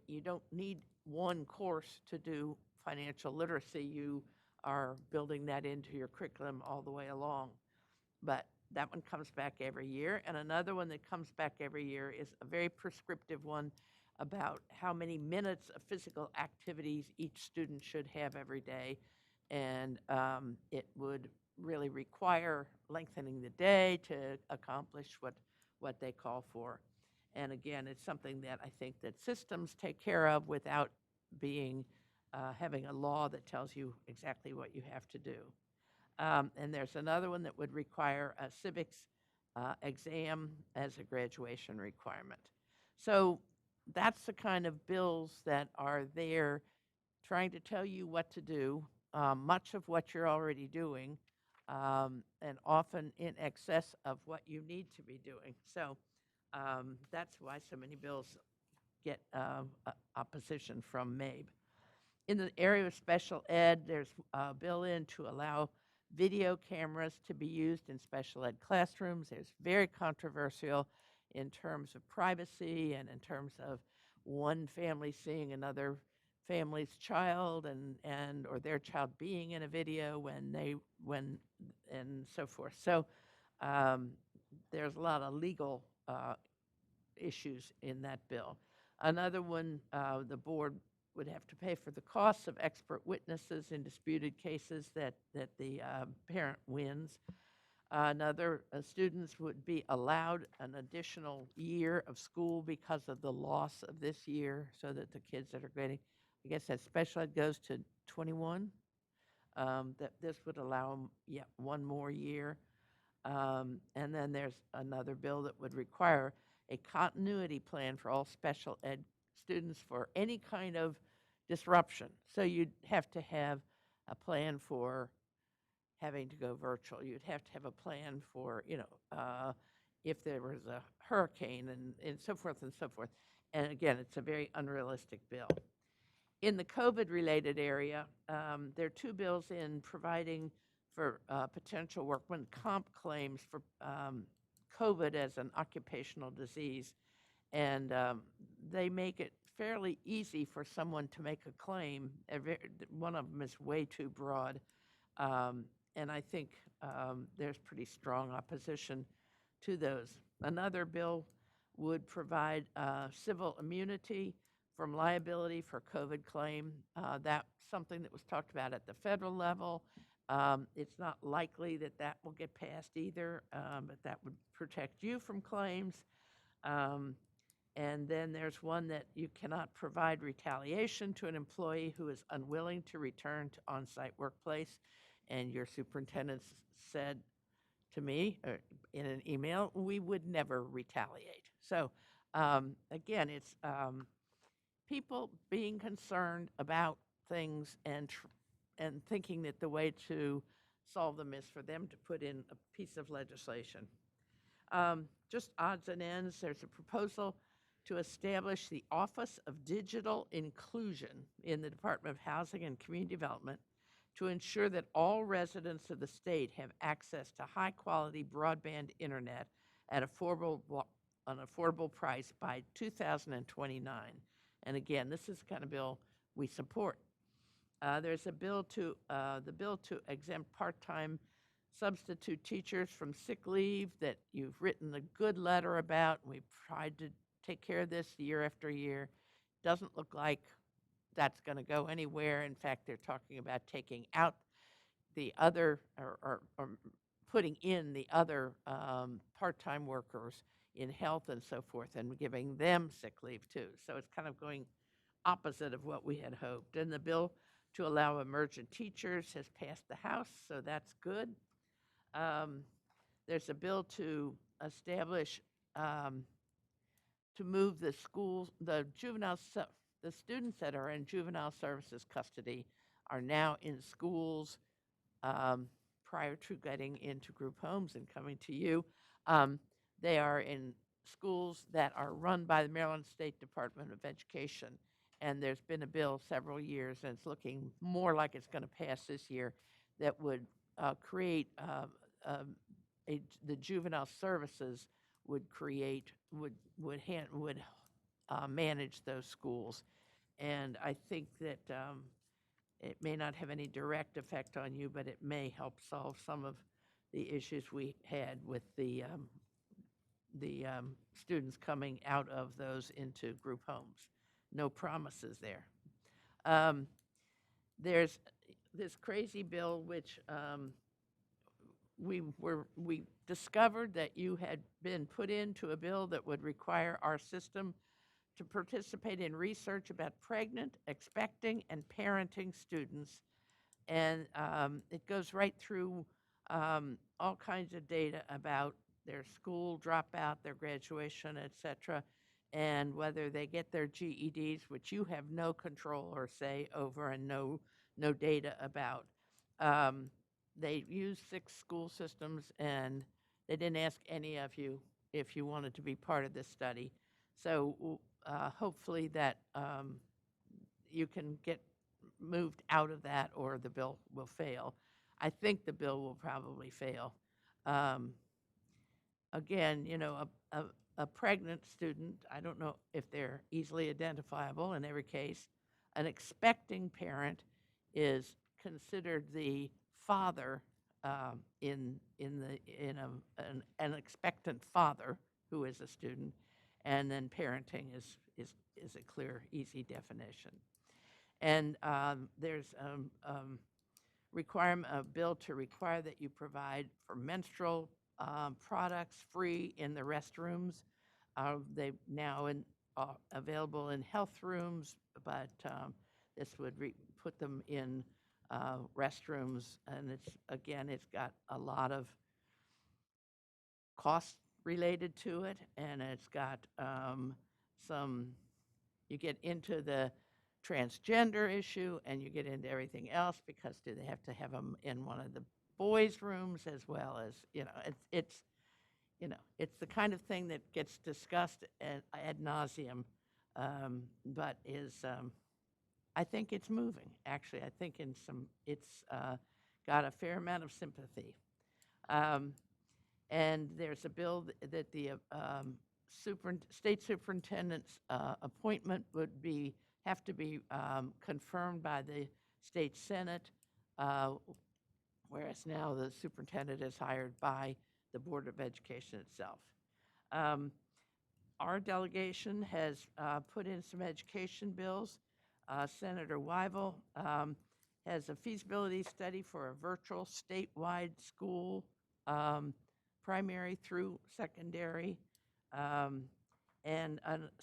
you don't need one course to do financial literacy. You are building that into your curriculum all the way along. But that one comes back every year. And another one that comes back every year is a very prescriptive one about how many minutes of physical activities each student should have every day. And it would really require lengthening the day to accomplish what they call for. And again, it's something that I think that systems take care of without being having a law that tells you exactly what you have to do. And there's another one that would require a civics exam as a graduation requirement. So that's the kind of bills that are there trying to tell you what to do, much of what you're already doing, and often in excess of what you need to be doing. So that's why so many bills get opposition from MABE. In the area of special ed, there's a bill in to allow video cameras to be used in special ed classrooms. It's very controversial in terms of privacy and in terms of one family seeing another family's child and or their child being in a video and so forth. So there's a lot of legal issues in that bill. Another one, the board would have to pay for the costs of expert witnesses in disputed cases that the parent wins. Another, students would be allowed an additional year of school because of the loss of this year, so that the kids that are grading, I guess that special ed goes to 21, that this would allow them yet one more year. And then there's another bill that would require a continuity plan for all special ed students for any kind of disruption. So you'd have to have a plan for having to go virtual. You'd have to have a plan for, if there was a hurricane and so forth and so forth. And again, it's a very unrealistic bill. In the COVID-related area, there are two bills in providing for potential workman comp claims for COVID as an occupational disease. And they make it fairly easy for someone to make a claim. One of them is way too broad. And I think there's pretty strong opposition to those. Another bill would provide civil immunity from liability for COVID claim. That's something that was talked about at the federal level. It's not likely that that will get passed either, but that would protect you from claims. And then there's one that you cannot provide retaliation to an employee who is unwilling to return to on-site workplace. And your superintendent said to me in an email, we would never retaliate. So again, it's people being concerned about things and thinking that the way to solve them is for them to put in a piece of legislation. Just odds and ends, there's a proposal to establish the Office of Digital Inclusion in the Department of Housing and Community Development to ensure that all residents of the state have access to high-quality broadband internet at an affordable price by 2029. And again, this is the kind of bill we support. There's a bill to exempt part-time substitute teachers from sick leave that you've written a good letter about. We've tried to take care of this year after year. Doesn't look like that's going to go anywhere. In fact, they're talking about taking out the other or putting in the other part-time workers in health and so forth and giving them sick leave too. So it's kind of going opposite of what we had hoped. And the bill to allow emergent teachers has passed the House, so that's good. There's a bill to establish, to move the schools, the students that are in juvenile services custody are now in schools prior to getting into group homes and coming to you. They are in schools that are run by the Maryland State Department of Education. And there's been a bill several years, and it's looking more like it's going to pass this year, that would create the juvenile services would manage those schools. And I think that it may not have any direct effect on you, but it may help solve some of the issues we had with the students coming out of those into group homes. No promises there. There's this crazy bill which we discovered that you had been put into a bill that would require our system to participate in research about pregnant, expecting, and parenting students. And it goes right through all kinds of data about their school dropout, their graduation, et cetera, and whether they get their GEDs, which you have no control or say over and no data about. They used 6 school systems, and they didn't ask any of you if you wanted to be part of this study. So hopefully that you can get moved out of that, or the bill will fail. I think the bill will probably fail. Again, you know, a pregnant student, I don't know if they're easily identifiable in every case. An expecting parent is considered the father an expectant father who is a student, and then parenting is a clear, easy definition. And there's a bill to require that you provide for menstrual products free in the restrooms. They now available in health rooms, but this would put them in restrooms, and it's got a lot of cost related to it, and it's got you get into the transgender issue, and you get into everything else, because do they have to have them in one of the boys' rooms as well as, it's the kind of thing that gets discussed ad nauseum, but is, I think it's moving. Actually, I think it's got a fair amount of sympathy. And there's a bill that the state superintendent's appointment would have to be confirmed by the state senate, whereas now the superintendent is hired by the Board of Education itself. Our delegation has put in some education bills. Senator Wyville has a feasibility study for a virtual statewide school, primary through secondary, and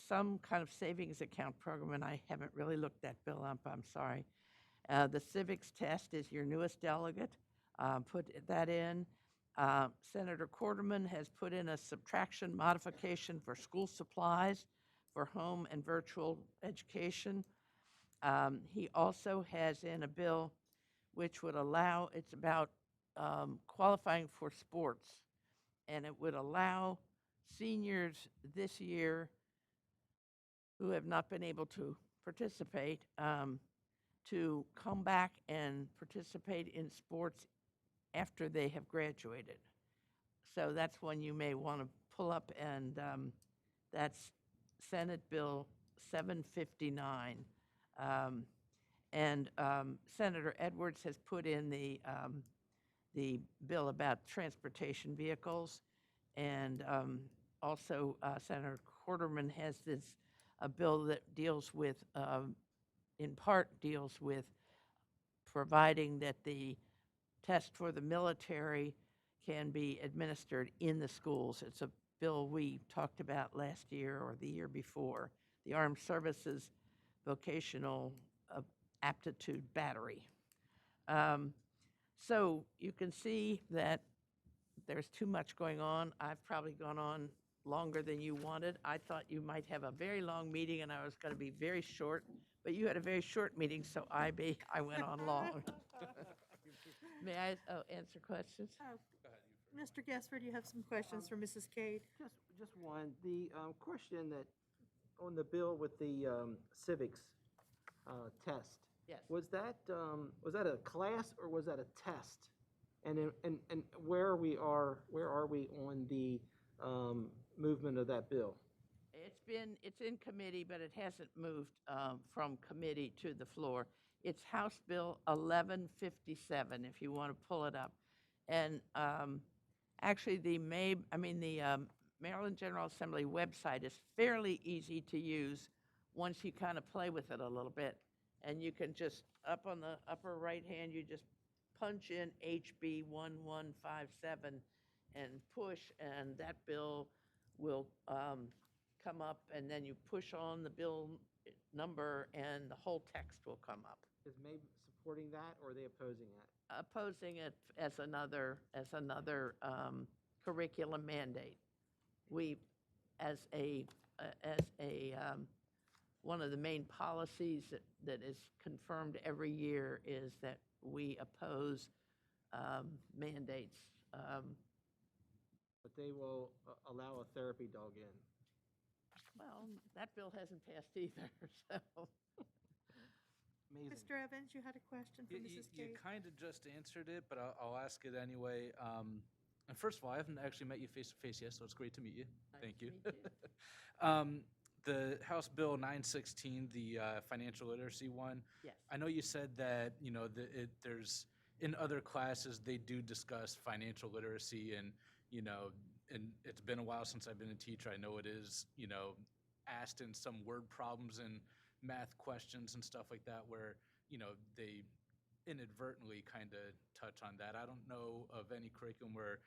some kind of savings account program, and I haven't really looked that bill up, I'm sorry. The civics test is your newest delegate. Put that in. Senator Quarterman has put in a subtraction modification for school supplies for home and virtual education. He also has in a bill which would allow, it's about qualifying for sports, and it would allow seniors this year who have not been able to participate to come back and participate in sports after they have graduated. So that's one you may want to pull up, and that's Senate Bill 759. Senator Edwards has put in the bill about transportation vehicles, and also Senator Quarterman has a bill that deals with, in part deals with providing that the test for the military can be administered in the schools. It's a bill we talked about last year or the year before, the Armed Services Vocational Aptitude Battery. So you can see that there's too much going on. I've probably gone on longer than you wanted. I thought you might have a very long meeting and I was going to be very short, but you had a very short meeting, so I went on long. May I answer questions? Mr. Gesper, do you have some questions for Mrs. Cade? Just one. The question that, on the bill with the civics test. Yes. Was that a class or was that a test? And where are we on the movement of that bill? It's in committee, but it hasn't moved from committee to the floor. It's House Bill 1157, if you want to pull it up. And actually, the Maryland General Assembly website is fairly easy to use once you kind of play with it a little bit. And you can just, up on the upper right hand, you just punch in HB 1157 and push, and that bill will come up, and then you push on the bill number, and the whole text will come up. Is MABE supporting that, or are they opposing it? Opposing it as another curriculum mandate. We, as one of the main policies that is confirmed every year is that we oppose mandates. But they will allow a therapy dog in. Well, that bill hasn't passed either, so. Amazing. Mr. Evans, you had a question for Mrs. You Cade? kind of just answered it, but I'll ask it anyway. And first of all, I haven't actually met you face to face yet, so it's great to meet you. Thank you. The House Bill 916, the financial literacy one. Yes. I know you said that there's in other classes they do discuss financial literacy, and and it's been a while since I've been a teacher. I know it is asked in some word problems and math questions and stuff like that where they inadvertently kind of touch on that. I don't know of any curriculum where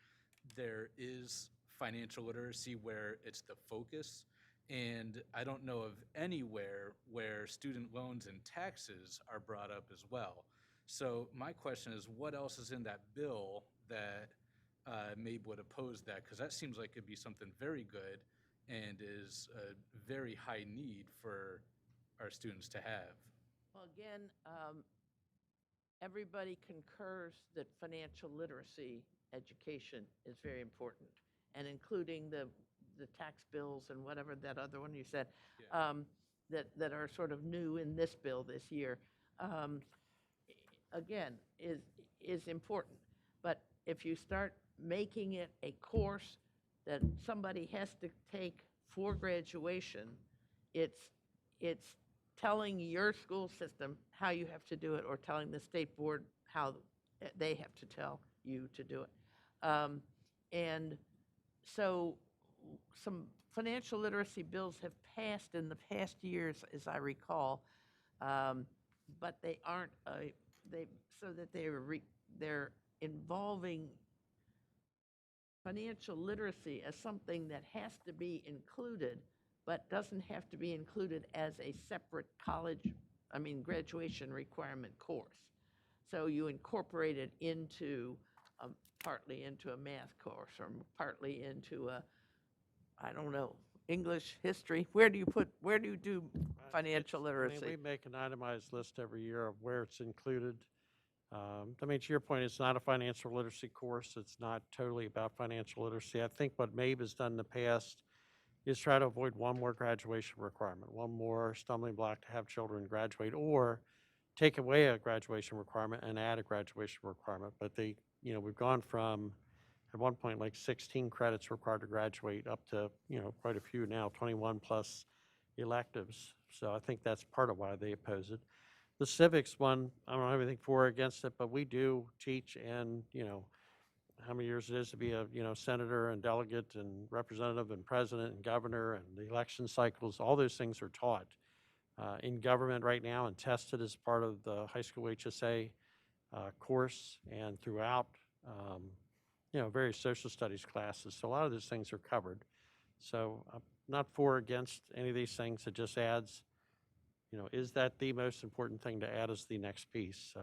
there is financial literacy where it's the focus, and I don't know of anywhere where student loans and taxes are brought up as well. So my question is, what else is in that bill that MABE would oppose that? Because that seems like it'd be something very good and is a very high need for our students to have. Well, again, everybody concurs that financial literacy education is very important, and including the tax bills and whatever that other one you said, that are sort of new in this bill this year, again, is important. But if you start making it a course that somebody has to take for graduation, it's telling your school system how you have to do it, or telling the state board how they have to tell you to do it. And so some financial literacy bills have passed in the past years, as I recall, but they aren't, so that they're involving financial literacy as something that has to be included, but doesn't have to be included as a separate graduation requirement course. So you incorporate it into, partly into a math course or partly into I don't know, English, history. Where do you do financial literacy? We make an itemized list every year of where it's included. To your point, it's not a financial literacy course. It's not totally about financial literacy. I think what MABE has done in the past is try to avoid one more graduation requirement, one more stumbling block to have children graduate, or take away a graduation requirement and add a graduation requirement. But we've gone from, at one point, like 16 credits required to graduate up to, quite a few now, 21 plus electives. So I think that's part of why they oppose it. The civics one, I don't have anything for or against it, but we do teach, and, how many years it is to be a, senator and delegate and representative and president and governor, and the election cycles, all those things are taught in government right now and tested as part of the high school HSA course and throughout, various social studies classes. So a lot of those things are covered. So I'm not for or against any of these things. It just adds, is that the most important thing to add as the next piece? So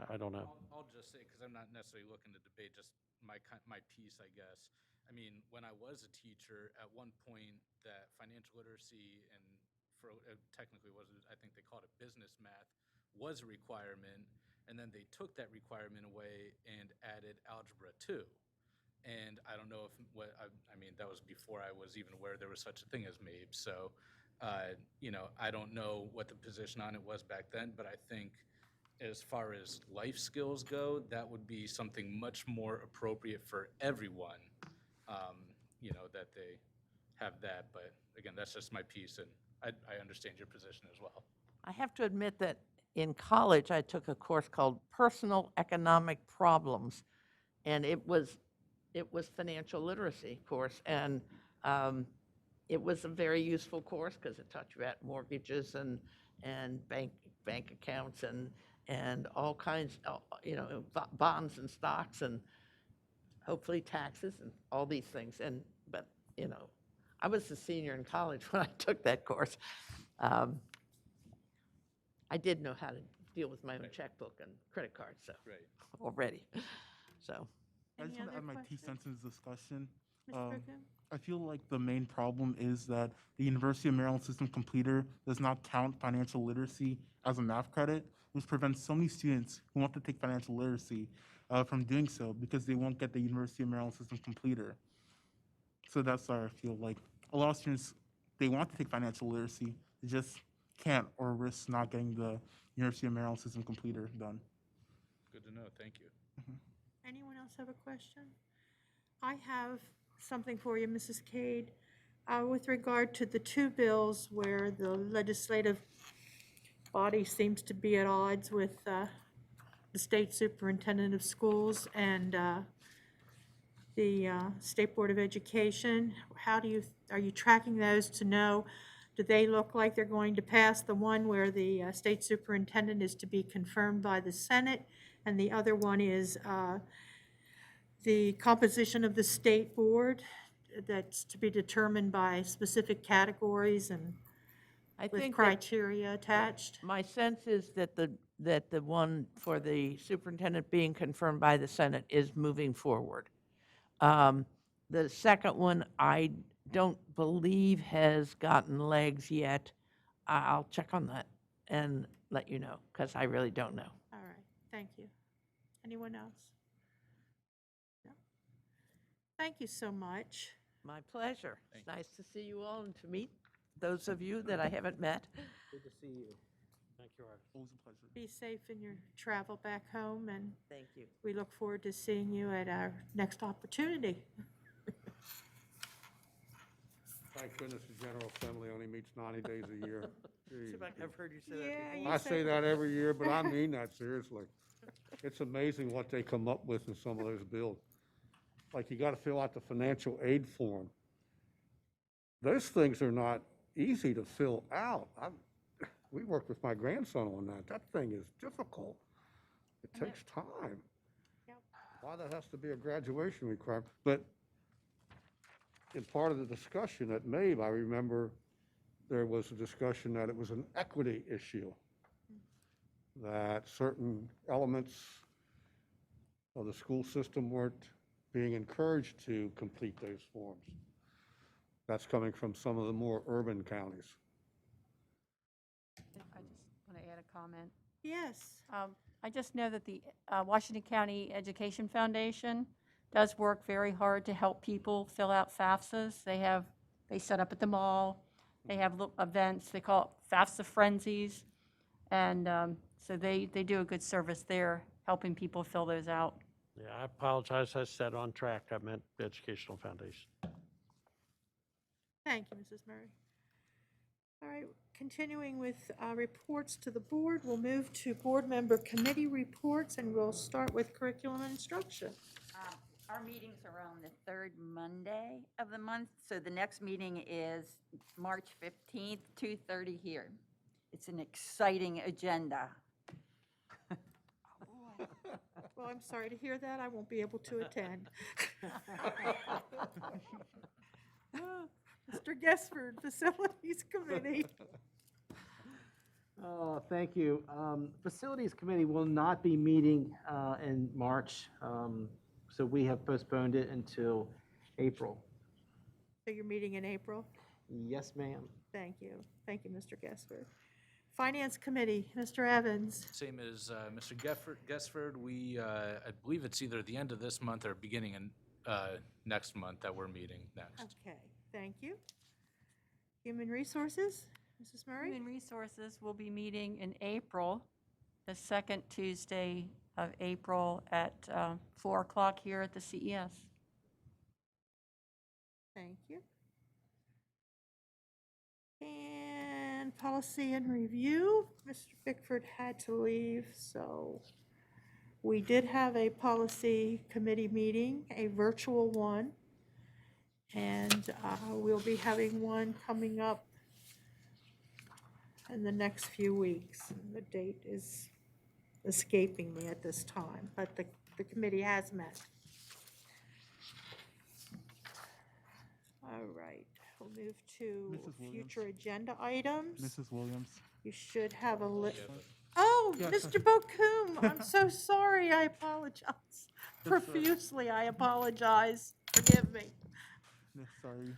I don't know. I'll just say, because I'm not necessarily looking to debate, just my piece, I guess. I mean, when I was a teacher, at one point, that financial literacy and technically wasn't, I think they called it business math, was a requirement, and then they took that requirement away and added Algebra 2. And I don't know that was before I was even aware there was such a thing as MABE. So, I don't know what the position on it was back then, but I think as far as life skills go, that would be something much more appropriate for everyone, that they have that. But again, that's just my piece, and I understand your position as well. I have to admit that in college, I took a course called Personal Economic Problems, and it was financial literacy course, and it was a very useful course because it taught you about mortgages and bank accounts and all kinds, bonds and stocks and hopefully taxes and all these things. But I was a senior in college when I took that course. I did know how to deal with my own checkbook and credit cards, so already. So. I just want to add my 2 cents in this discussion. Mr. Brigham? I feel like the main problem is that the University of Maryland System Completer does not count financial literacy as a math credit, which prevents so many students who want to take financial literacy from doing so because they won't get the University of Maryland System Completer. So that's why I feel like a lot of students, they want to take financial literacy, they just can't or risk not getting the University of Maryland System Completer done. Good to know. Thank you. Anyone else have a question? I have something for you, Mrs. Cade. With regard to the 2 bills where the legislative body seems to be at odds with the state superintendent of schools and the State Board of Education, are you tracking those to know, do they look like they're going to pass? The one where the state superintendent is to be confirmed by the Senate, and the other one is the composition of the state board that's to be determined by specific categories and with criteria attached. My sense is that the one for the superintendent being confirmed by the Senate is moving forward. The second one, I don't believe has gotten legs yet. I'll check on that and let you know, because I really don't know. All right, thank you. Anyone else? No? Thank you so much. My pleasure. It's nice to see you all and to meet those of you that I haven't met. Good to see you. Thank you, Art. Always a pleasure. Be safe in your travel back home, and thank you. We look forward to seeing you at our next opportunity. Thank goodness the General Assembly only meets 90 days a year. I've heard you say that Yeah, before. you I said say that. that every year, but I mean that seriously. It's amazing what they come up with in some of those bills. Like, you got to fill out the financial aid form, those things are not easy to fill out. We worked with my grandson on that. That thing is difficult. It takes time. Why that has to be a graduation requirement? But in part of the discussion at MABE, I remember there was a discussion that it was an equity issue, that certain elements of the school system weren't being encouraged to complete those forms. That's coming from some of the more urban counties. I just want to add a comment. Yes. I just know that the Washington County Education Foundation does work very hard to help people fill out FAFSAs. They set up at the mall. They have little events. They call it FAFSA Frenzies. And so they do a good service there, helping people fill those out. Yeah, I apologize, I said on track, I meant the Educational Foundation. Thank you, Mrs. Murray. All right, continuing with reports to the board, we'll move to board member committee reports, and we'll start with curriculum and instruction. Our meetings are on the third Monday of the month, so the next meeting is March 15th, 2:30 here. It's an exciting agenda. Well, I'm sorry to hear that. I won't be able to attend. Mr. Gesford, Facilities Committee. Thank you. Facilities Committee will not be meeting in March, so we have postponed it until April. So you're meeting in April? Yes, ma'am. Thank you. Thank you, Mr. Gesford. Finance Committee, Mr. Evans. Same as Mr. Gesford, I believe it's either the end of this month or beginning in next month that we're meeting next. Okay, thank you. Human Resources, Mrs. Murray? Human Resources will be meeting in April, the second Tuesday of April at 4 o'clock here at the CES. Thank you. And Policy and Review, Mr. Bickford had to leave, so we did have a Policy Committee meeting, a virtual one, and we'll be having one coming up in the next few weeks. The date is escaping me at this time, but the committee has met. All right, we'll move to Mrs. Williams. future agenda items. Mrs. Williams. You should have a Oh, Yeah. Mr. Bocoum, I'm so sorry, I apologize. all right. Profusely, I apologize. Forgive me. Yeah, sorry.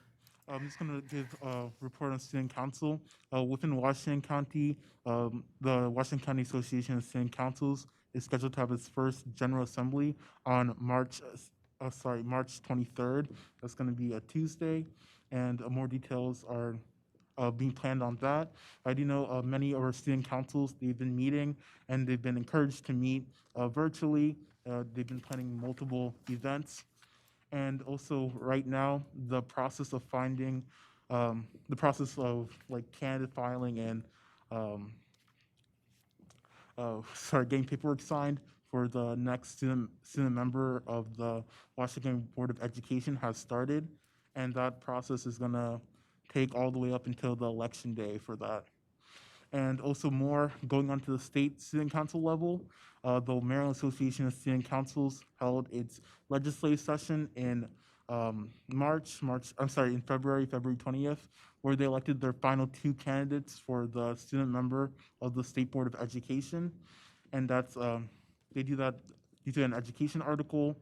I'm just going to give a report on student council. Within Washington County, the Washington County Association of Student Councils is scheduled to have its first General Assembly on March 23rd. That's going to be a Tuesday, and more details are being planned on that. I do know many of our student councils, they've been meeting, and they've been encouraged to meet virtually. They've been planning multiple events. And also, right now, the process of finding, candidate filing and, getting paperwork signed for the next student member of the Washington Board of Education has started. And that process is gonna take all the way up until the election day for that. And also more going on to the state student council level. The Maryland Association of Student Councils held its legislative session in February 20th, where they elected their final 2 candidates for the student member of the State Board of Education. And that's, they do that due to an education article.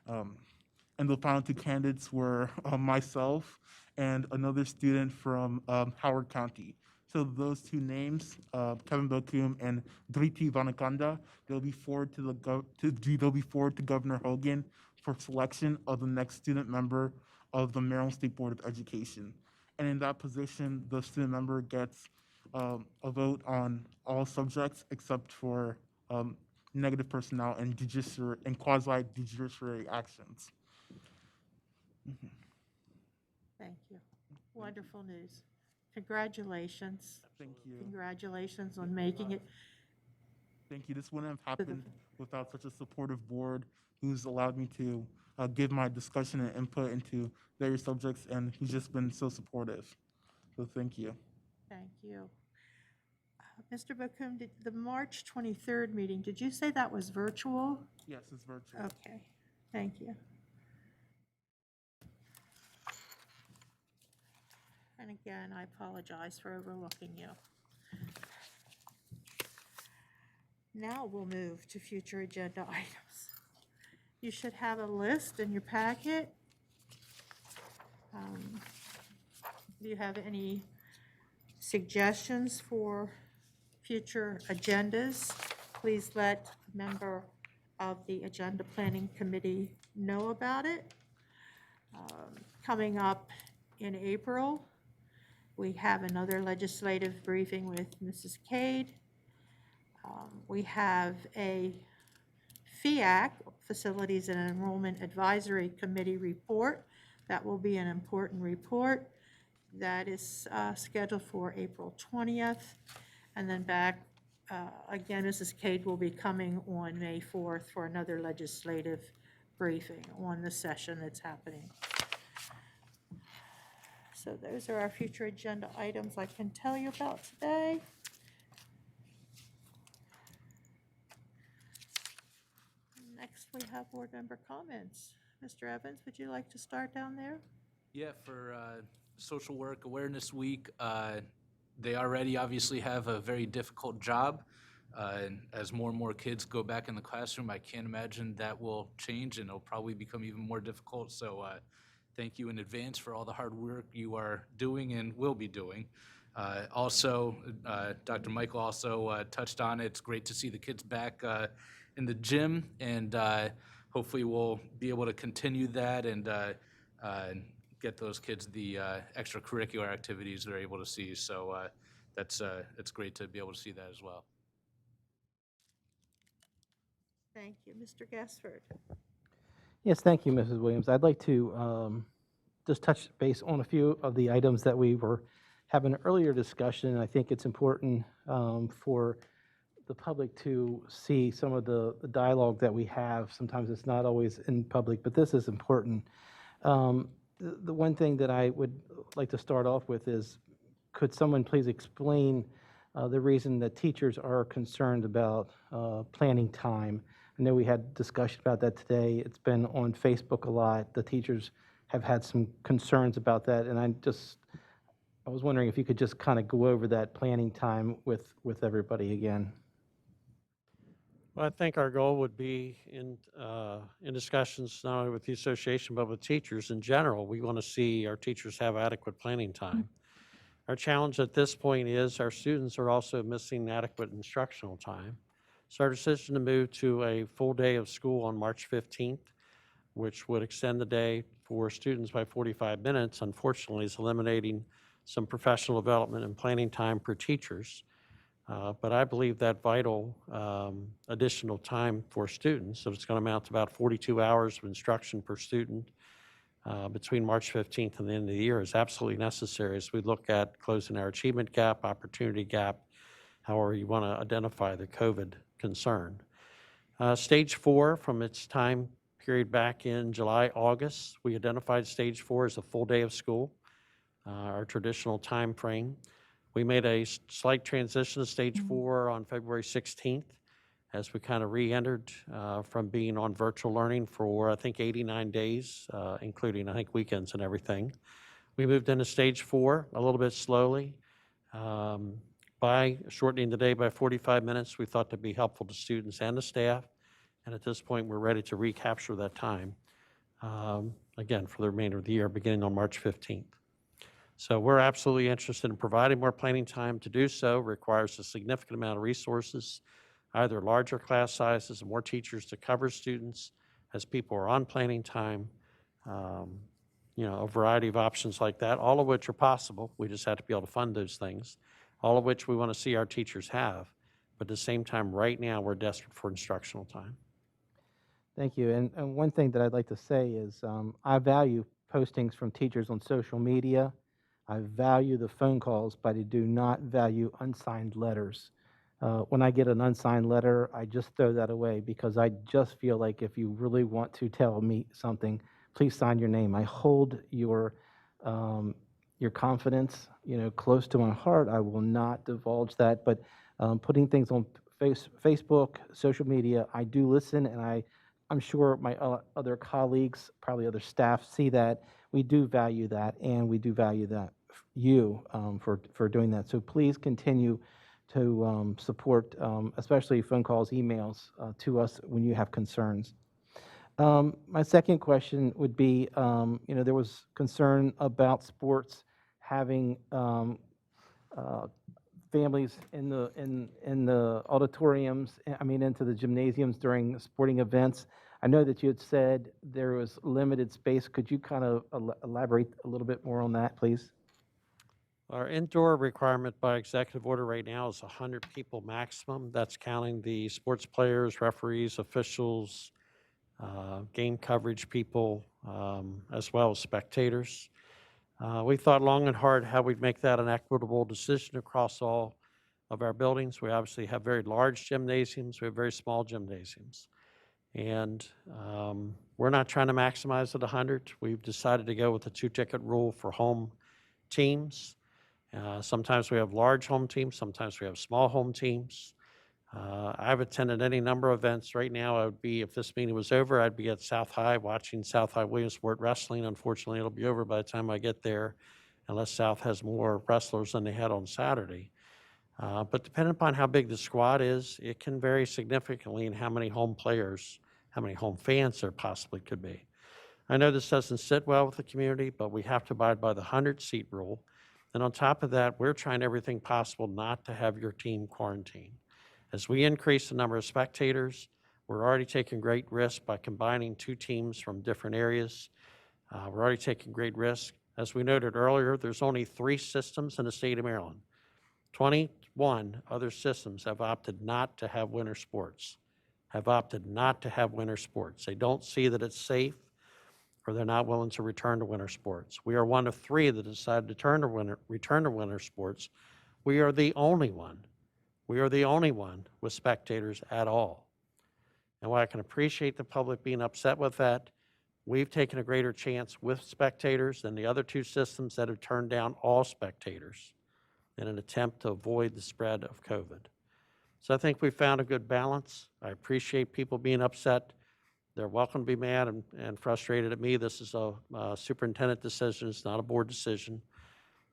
And the final 2 candidates were myself and another student from Howard County. So those 2 names, Kevin Bocoum and Dhriti Vanakanda, they'll be forwarded to Governor Hogan for selection of the next student member of the Maryland State Board of Education. And in that position, the student member gets a vote on all subjects except for negative personnel and quasi-judiciary actions. Mm-hmm. Thank you. Wonderful news. Congratulations. Thank you. Congratulations on making it. Thank you. This wouldn't have happened without such a supportive board who's allowed me to give my discussion and input into various subjects, and he's just been so supportive. So thank you. Thank you. Mr. Bacum, did the March 23rd meeting, did you say that was virtual? Yes, it's virtual. Okay, thank you. And again, I apologize for overlooking you. Now we'll move to future agenda items. You should have a list in your packet. Do you have any suggestions for future agendas? Please let a member of the Agenda Planning Committee know about it. Coming up in April, we have another legislative briefing with Mrs. Cade. We have a FEAC, Facilities and Enrollment Advisory Committee report. That will be an important report. That is scheduled for April 20th. And then back, again, Mrs. Cade will be coming on May 4th for another legislative briefing on the session that's happening. So those are our future agenda items I can tell you about today. Next, we have board member comments. Mr. Evans, would you like to start down there? Yeah, for Social Work Awareness Week, they already obviously have a very difficult job. And as more and more kids go back in the classroom, I can't imagine that will change, and it'll probably become even more difficult. So thank you in advance for all the hard work you are doing and will be doing. Also, Dr. Michael also touched on it. It's great to see the kids back in the gym, and hopefully we'll be able to continue that and get those kids the extracurricular activities they're able to see. So it's great to be able to see that as well. Thank you. Mr. Gassford. Yes, thank you, Mrs. Williams. I'd like to just touch base on a few of the items that we were having an earlier discussion. I think it's important for the public to see some of the dialogue that we have. Sometimes it's not always in public, but this is important. The one thing that I would like to start off with is, could someone please explain the reason that teachers are concerned about planning time? I know we had discussion about that today. It's been on Facebook a lot. The teachers have had some concerns about that, and I was wondering if you could just kind of go over that planning time with everybody again. Well, I think our goal would be in discussions not only with the association but with teachers in general. We want to see our teachers have adequate planning time. Our challenge at this point is our students are also missing adequate instructional time. So our decision to move to a full day of school on March 15th, which would extend the day for students by 45 minutes, unfortunately is eliminating some professional development and planning time for teachers. But I believe that vital additional time for students, so it's going to amount to about 42 hours of instruction per student between March 15th and the end of the year, is absolutely necessary as we look at closing our achievement gap, opportunity gap, however you want to identify the COVID concern. Stage 4, from its time period back in July, August, we identified stage 4 as a full day of school, our traditional time frame. We made a slight transition to stage 4 on February 16th as we kind of re-entered from being on virtual learning for, I think, 89 days, including, I think, weekends and everything. We moved into stage 4 a little bit slowly. By shortening the day by 45 minutes, we thought to be helpful to students and the staff. And at this point, we're ready to recapture that time, again, for the remainder of the year, beginning on March 15th. So we're absolutely interested in providing more planning time. To do so requires a significant amount of resources, either larger class sizes and more teachers to cover students as people are on planning time, a variety of options like that, all of which are possible. We just have to be able to fund those things, all of which we want to see our teachers have. But at the same time, right now, we're desperate for instructional time. Thank you. And one thing that I'd like to say is I value postings from teachers on social media. I value the phone calls, but I do not value unsigned letters. When I get an unsigned letter, I just throw that away because I just feel like if you really want to tell me something, please sign your name. I hold your confidence, close to my heart. I will not divulge that, but putting things on Facebook, social media, I do listen, and I'm sure my other colleagues, probably other staff, see that. We do value that, and we do value that you for doing that. So please continue to support, especially phone calls, emails to us when you have concerns. My second question would be, there was concern about sports having families in the auditoriums, into the gymnasiums during sporting events. I know that you had said there was limited space. Could you kind of elaborate a little bit more on that, please? Our indoor requirement by executive order right now is 100 people maximum. That's counting the sports players, referees, officials, game coverage people, as well as spectators. We thought long and hard how we'd make that an equitable decision across all of our buildings. We obviously have very large gymnasiums. We have very small gymnasiums. And we're not trying to maximize at 100. We've decided to go with a 2-ticket rule for home teams. Sometimes we have large home teams. Sometimes we have small home teams. I've attended any number of events. Right now, I would be, if this meeting was over, I'd be at South High watching South High Williamsport Wrestling. Unfortunately, it'll be over by the time I get there, unless South has more wrestlers than they had on Saturday. But depending upon how big the squad is, it can vary significantly in how many home players, how many home fans there possibly could be. I know this doesn't sit well with the community, but we have to abide by the 100-seat rule. And on top of that, we're trying everything possible not to have your team quarantined. As we increase the number of spectators, we're already taking great risk by combining 2 teams from different areas. We're already taking great risk. As we noted earlier, there's only 3 systems in the state of Maryland. 21 other systems have opted not to have winter sports, They don't see that it's safe, or they're not willing to return to winter sports. We are one of 3 that decided to return to winter sports. We are the only one. We are the only one with spectators at all. And while I can appreciate the public being upset with that, we've taken a greater chance with spectators than the other 2 systems that have turned down all spectators in an attempt to avoid the spread of COVID. So I think we found a good balance. I appreciate people being upset. They're welcome to be mad and frustrated at me. This is a superintendent decision. It's not a board decision.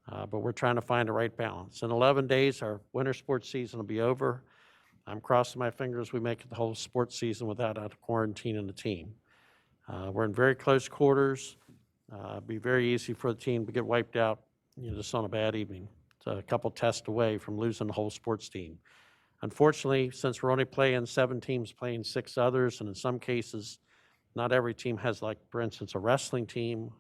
But we're trying to find the right balance. In 11 days, our winter sports season will be over. I'm crossing my fingers we make it the whole sports season without quarantining the team. We're in very close quarters. It'd be very easy for the team to get wiped out, just on a bad evening. It's a couple tests away from losing the whole sports team. Unfortunately, since we're only playing 7 teams playing 6 others, and in some cases, not every team has, like, for instance, a wrestling team.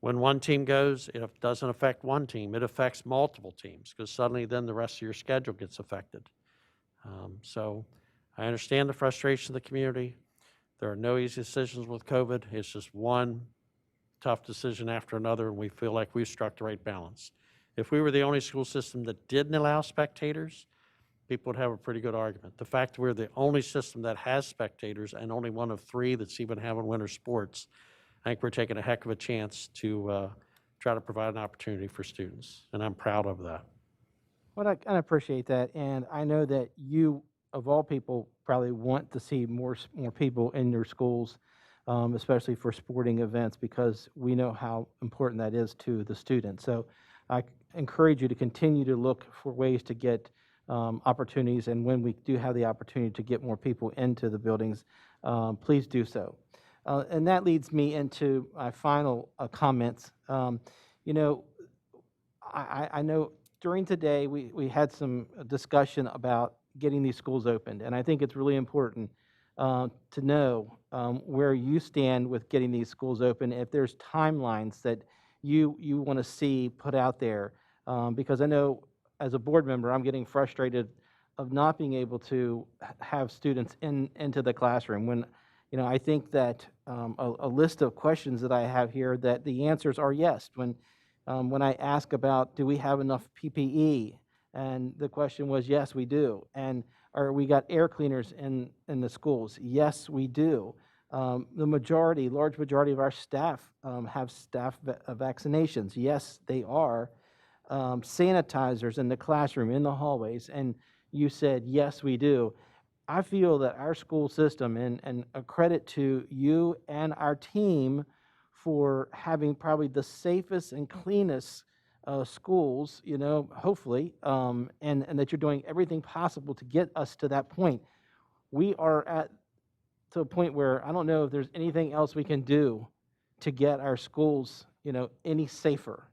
When one team goes, it doesn't affect one team. It affects multiple teams because suddenly then the rest of your schedule gets affected. So I understand the frustration of the community. There are no easy decisions with COVID. It's just one tough decision after another, and we feel like we've struck the right balance. If we were the only school system that didn't allow spectators, people would have a pretty good argument. The fact that we're the only system that has spectators and only one of 3 that's even having winter sports, I think we're taking a heck of a chance to try to provide an opportunity for students, and I'm proud of that. Well, I appreciate that, and I know that you, of all people, probably want to see more people in your schools, especially for sporting events, because we know how important that is to the students. So I encourage you to continue to look for ways to get opportunities, and when we do have the opportunity to get more people into the buildings, please do so. And that leads me into my final comments. I know during today we had some discussion about getting these schools opened, and I think it's really important to know where you stand with getting these schools open, if there's timelines that you want to see put out there, because I know as a board member I'm getting frustrated of not being able to have students into the classroom when I think that a list of questions that I have here, that the answers are yes. When I ask about, do we have enough PPE? And the question was, yes, we do. And or we got air cleaners in the schools. Yes, we do. The large majority of our staff have vaccinations. Yes, they are. Sanitizers in the classroom, in the hallways. And you said, yes, we do. I feel that our school system, and a credit to you and our team for having probably the safest and cleanest schools, hopefully, and that you're doing everything possible to get us to that point. We are to a point where I don't know if there's anything else we can do to get our schools, any safer.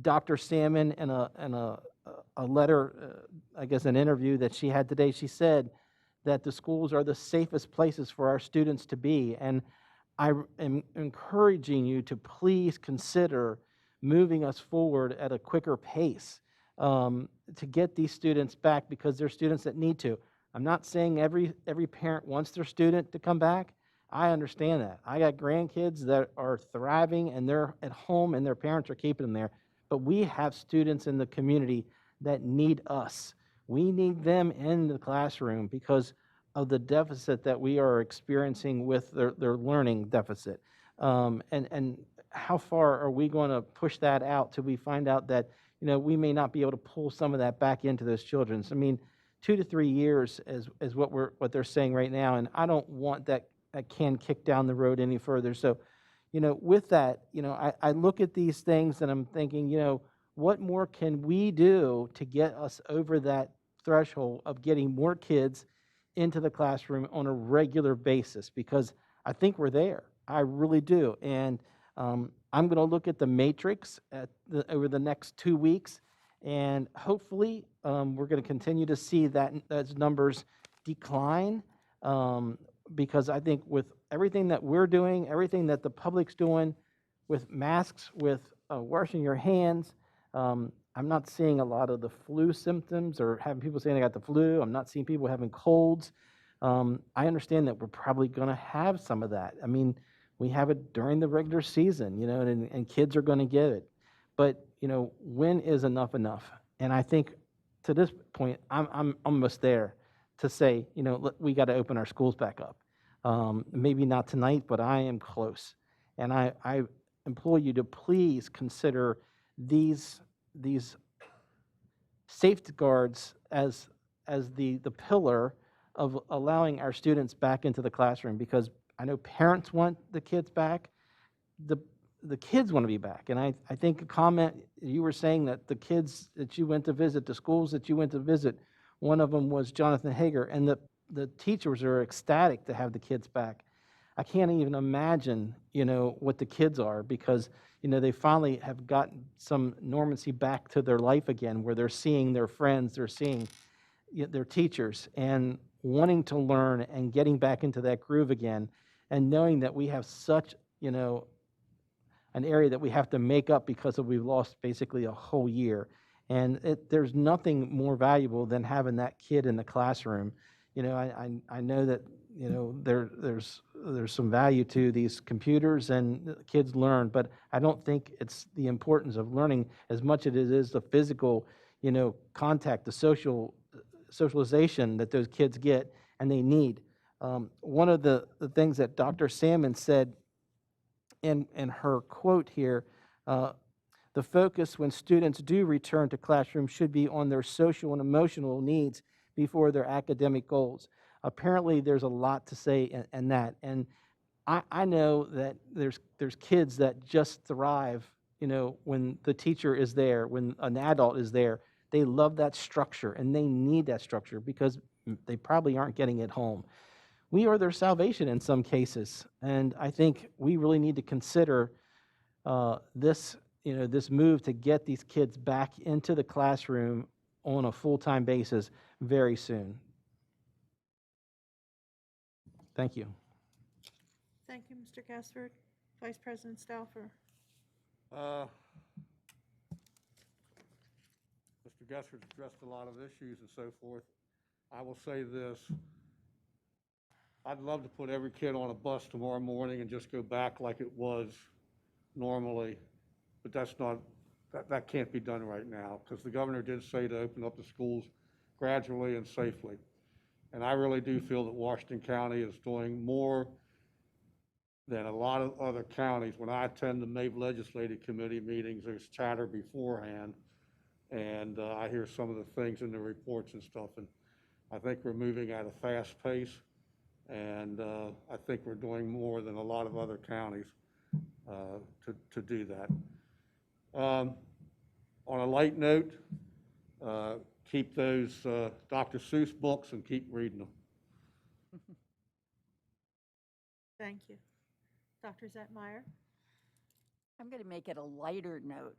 Dr. Salmon, in a letter, I guess an interview that she had today, she said that the schools are the safest places for our students to be. And I am encouraging you to please consider moving us forward at a quicker pace to get these students back, because they're students that need to. I'm not saying every parent wants their student to come back. I understand that. I got grandkids that are thriving and they're at home and their parents are keeping them there. But we have students in the community that need us. We need them in the classroom because of the deficit that we are experiencing with their learning deficit. And how far are we going to push that out till we find out that, we may not be able to pull some of that back into those children? I mean, 2 to 3 years is what they're saying right now, and I don't want that can kick down the road any further. So, with that, I look at these things and I'm thinking, what more can we do to get us over that threshold of getting more kids into the classroom on a regular basis? Because I think we're there. I really do. And I'm going to look at the matrix over the next 2 weeks, and hopefully we're going to continue to see those numbers decline, because I think with everything that we're doing, everything that the public's doing, with masks, with washing your hands, I'm not seeing a lot of the flu symptoms or having people saying they got the flu. I'm not seeing people having colds. I understand that we're probably going to have some of that. I mean, we have it during the regular season, and kids are going to get it. But, when is enough enough? And I think to this point, I'm almost there to say, we got to open our schools back up. Maybe not tonight, but I am close. And I implore you to please consider these safeguards as the pillar of allowing our students back into the classroom, because I know parents want the kids back. The kids want to be back. And I think a comment, you were saying that the kids that you went to visit, the schools that you went to visit, one of them was Jonathan Hager, and the teachers are ecstatic to have the kids back. I can't even imagine, what the kids are, because, they finally have gotten some normalcy back to their life again, where they're seeing their friends, they're seeing their teachers, and wanting to learn and getting back into that groove again, and knowing that we have such, an area that we have to make up because we've lost basically a whole year. And there's nothing more valuable than having that kid in the classroom. I know that, there's some value to these computers and kids learn, but I don't think it's the importance of learning as much as it is the physical, contact, the socialization that those kids get and they need. One of the things that Dr. Salmon said in her quote here, the focus when students do return to classrooms should be on their social and emotional needs before their academic goals. Apparently, there's a lot to say in that. And I know that there's kids that just thrive, when the teacher is there, when an adult is there. They love that structure, and they need that structure because they probably aren't getting it home. We are their salvation in some cases, and I think we really need to consider this move to get these kids back into the classroom on a full-time basis very soon. Thank you. Thank you, Mr. Gaspard. Vice President Stauffer. Mr. Gessler's addressed a lot of issues and so forth. I will say this. I'd love to put every kid on a bus tomorrow morning and just go back like it was normally, but that's not that can't be done right now, because the governor did say to open up the schools gradually and safely. And I really do feel that Washington County is doing more than a lot of other counties. When I attend the MAVE Legislative Committee meetings, there's chatter beforehand, and I hear some of the things in the reports and stuff, and I think we're moving at a fast pace, and I think we're doing more than a lot of other counties to do that. On a light note, keep those Dr. Seuss books and keep reading them. Thank you. Dr. Zentmeyer? I'm going to make it a lighter note.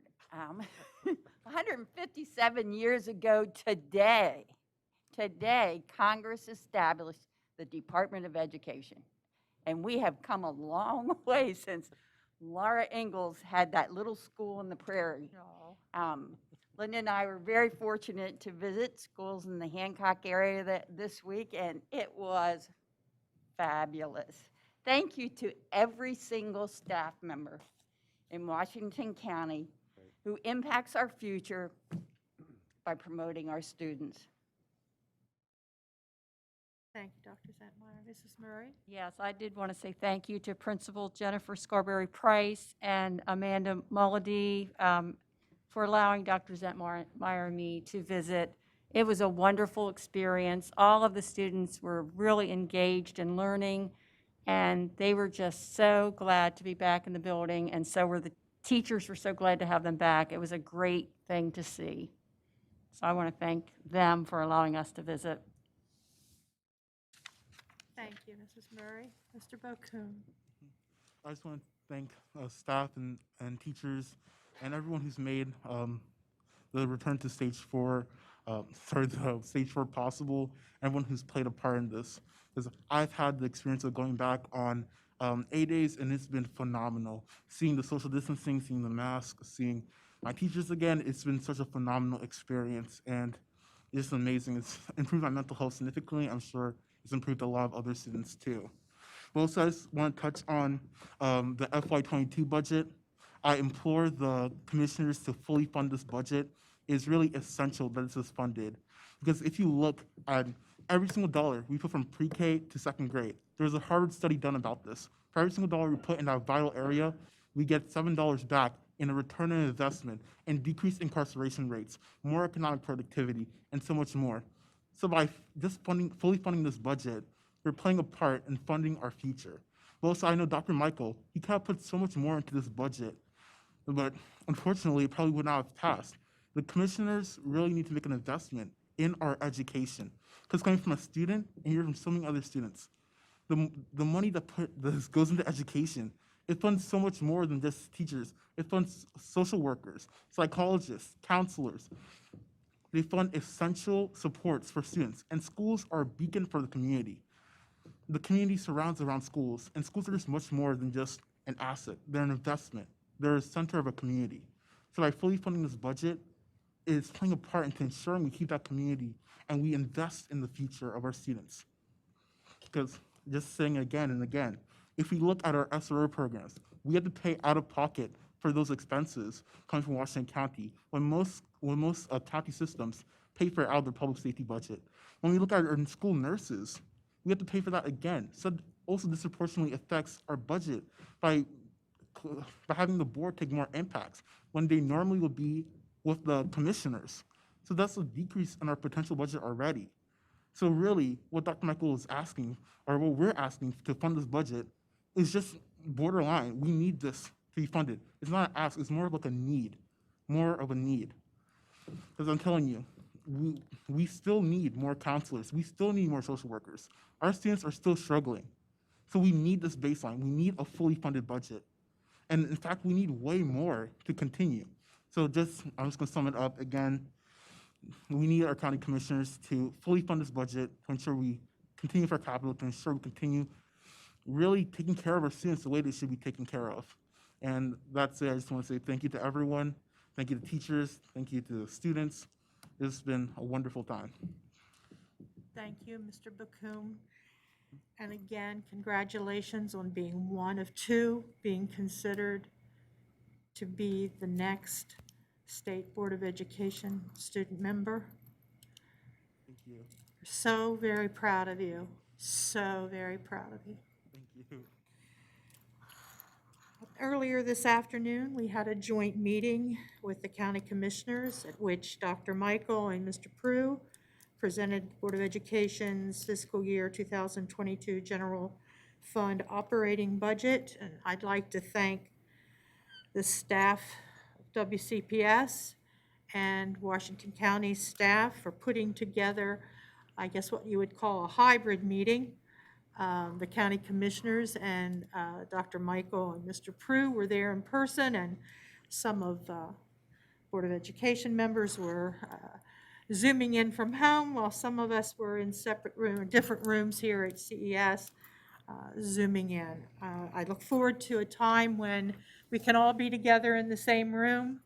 157 years ago today, Congress established the Department of Education. And we have come a long way since Laura Ingalls had that little school in the prairie. Linda and I were very fortunate to visit schools in the Hancock area this week, and it was fabulous. Thank you to every single staff member in Washington County who impacts our future by promoting our students. Thank you, Dr. Zentmeyer. Mrs. Murray? Yes, I did want to say thank you to Principal Jennifer Scarberry-Price and Amanda Mullady for allowing Dr. Zentmeyer and me to visit. It was a wonderful experience. All of the students were really engaged in learning, and they were just so glad to be back in the building, and so were the teachers were so glad to have them back. It was a great thing to see. So I want to thank them for allowing us to visit. Thank you, Mrs. Murray. Mr. Bocoon? I just want to thank staff and teachers and everyone who's made the return to stage 4, the stage 4 possible, everyone who's played a part in this. Because I've had the experience of going back on A-days, and it's been phenomenal. Seeing the social distancing, seeing the mask, seeing my teachers again, it's been such a phenomenal experience, and it's amazing. It's improved my mental health significantly. I'm sure it's improved a lot of other students too. But also, I just want to touch on the FY22 budget. I implore the commissioners to fully fund this budget. It's really essential that this is funded. Because if you look at every single dollar we put from pre-K to 2nd grade, there's a Harvard study done about this. For every single dollar we put in that vital area, we get $7 back in a return on investment and decreased incarceration rates, more economic productivity, and so much more. So by just fully funding this budget, we're playing a part in funding our future. But also, I know Dr. Michael, he could have put so much more into this budget, but unfortunately, it probably would not have passed. The commissioners really need to make an investment in our education. Because coming from a student and you're from so many other students, the money that goes into education, it funds so much more than just teachers. It funds social workers, psychologists, counselors. They fund essential supports for students, and schools are a beacon for the community. The community surrounds around schools, and schools are just much more than just an asset. They're an investment. They're a center of a community. So by fully funding this budget, it's playing a part into ensuring we keep that community and we invest in the future of our students. Because just saying again and again, if we look at our SRO programs, we have to pay out of pocket for those expenses coming from Washington County, when most county systems pay for it out of their public safety budget. When we look at our school nurses, we have to pay for that again. So also disproportionately affects our budget by having the board take more impacts when they normally would be with the commissioners. So that's a decrease in our potential budget already. So really, what Dr. Michael is asking, or what we're asking to fund this budget, is just borderline. We need this to be funded. It's not an ask, it's more like a need, more of a need. Because I'm telling you, we still need more counselors. We still need more social workers. Our students are still struggling. So we need this baseline. We need a fully funded budget. And in fact, we need way more to continue. So I'm just gonna sum it up again. We need our county commissioners to fully fund this budget to ensure we continue with our capital, to ensure we continue really taking care of our students the way they should be taken care of. And that's it. I just want to say thank you to everyone. Thank you to teachers. Thank you to the students. It's been a wonderful time. Thank you, Mr. Bocoum. And again, congratulations on being one of 2 being considered to be the next State Board of Education student member. Thank you. We're so very proud of you. So very proud of you. Thank you. Earlier this afternoon, we had a joint meeting with the county commissioners at which Dr. Michael and Mr. Prue presented Board of Education's fiscal year 2022 general fund operating budget. And I'd like to thank the staff of WCPS and Washington County staff for putting together, I guess what you would call a hybrid meeting. The county commissioners and Dr. Michael and Mr. Prue were there in person, and some of Board of Education members were Zooming in from home, while some of us were in different rooms here at CES, Zooming in. I look forward to a time when we can all be together in the same room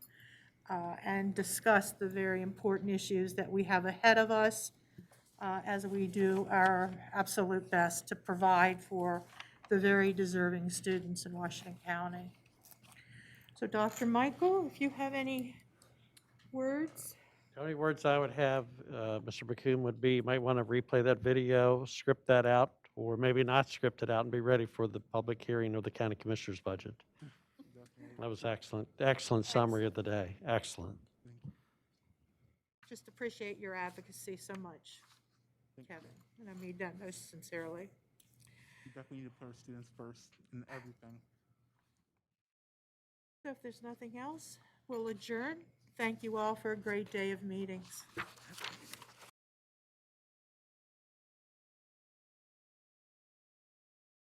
and discuss the very important issues that we have ahead of us as we do our absolute best to provide for the very deserving students in Washington County. So Dr. Michael, if you have any words? The only words I would have, Mr. McCoon, would be you might want to replay that video, script that out, or maybe not script it out and be ready for the public hearing of the county commissioner's budget. That was excellent. Excellent summary of the day. Excellent. Just appreciate your advocacy so much, Kevin, and I mean that most sincerely. We definitely need to put our students first in everything. So if there's nothing else, we'll adjourn. Thank you all for a great day of meetings.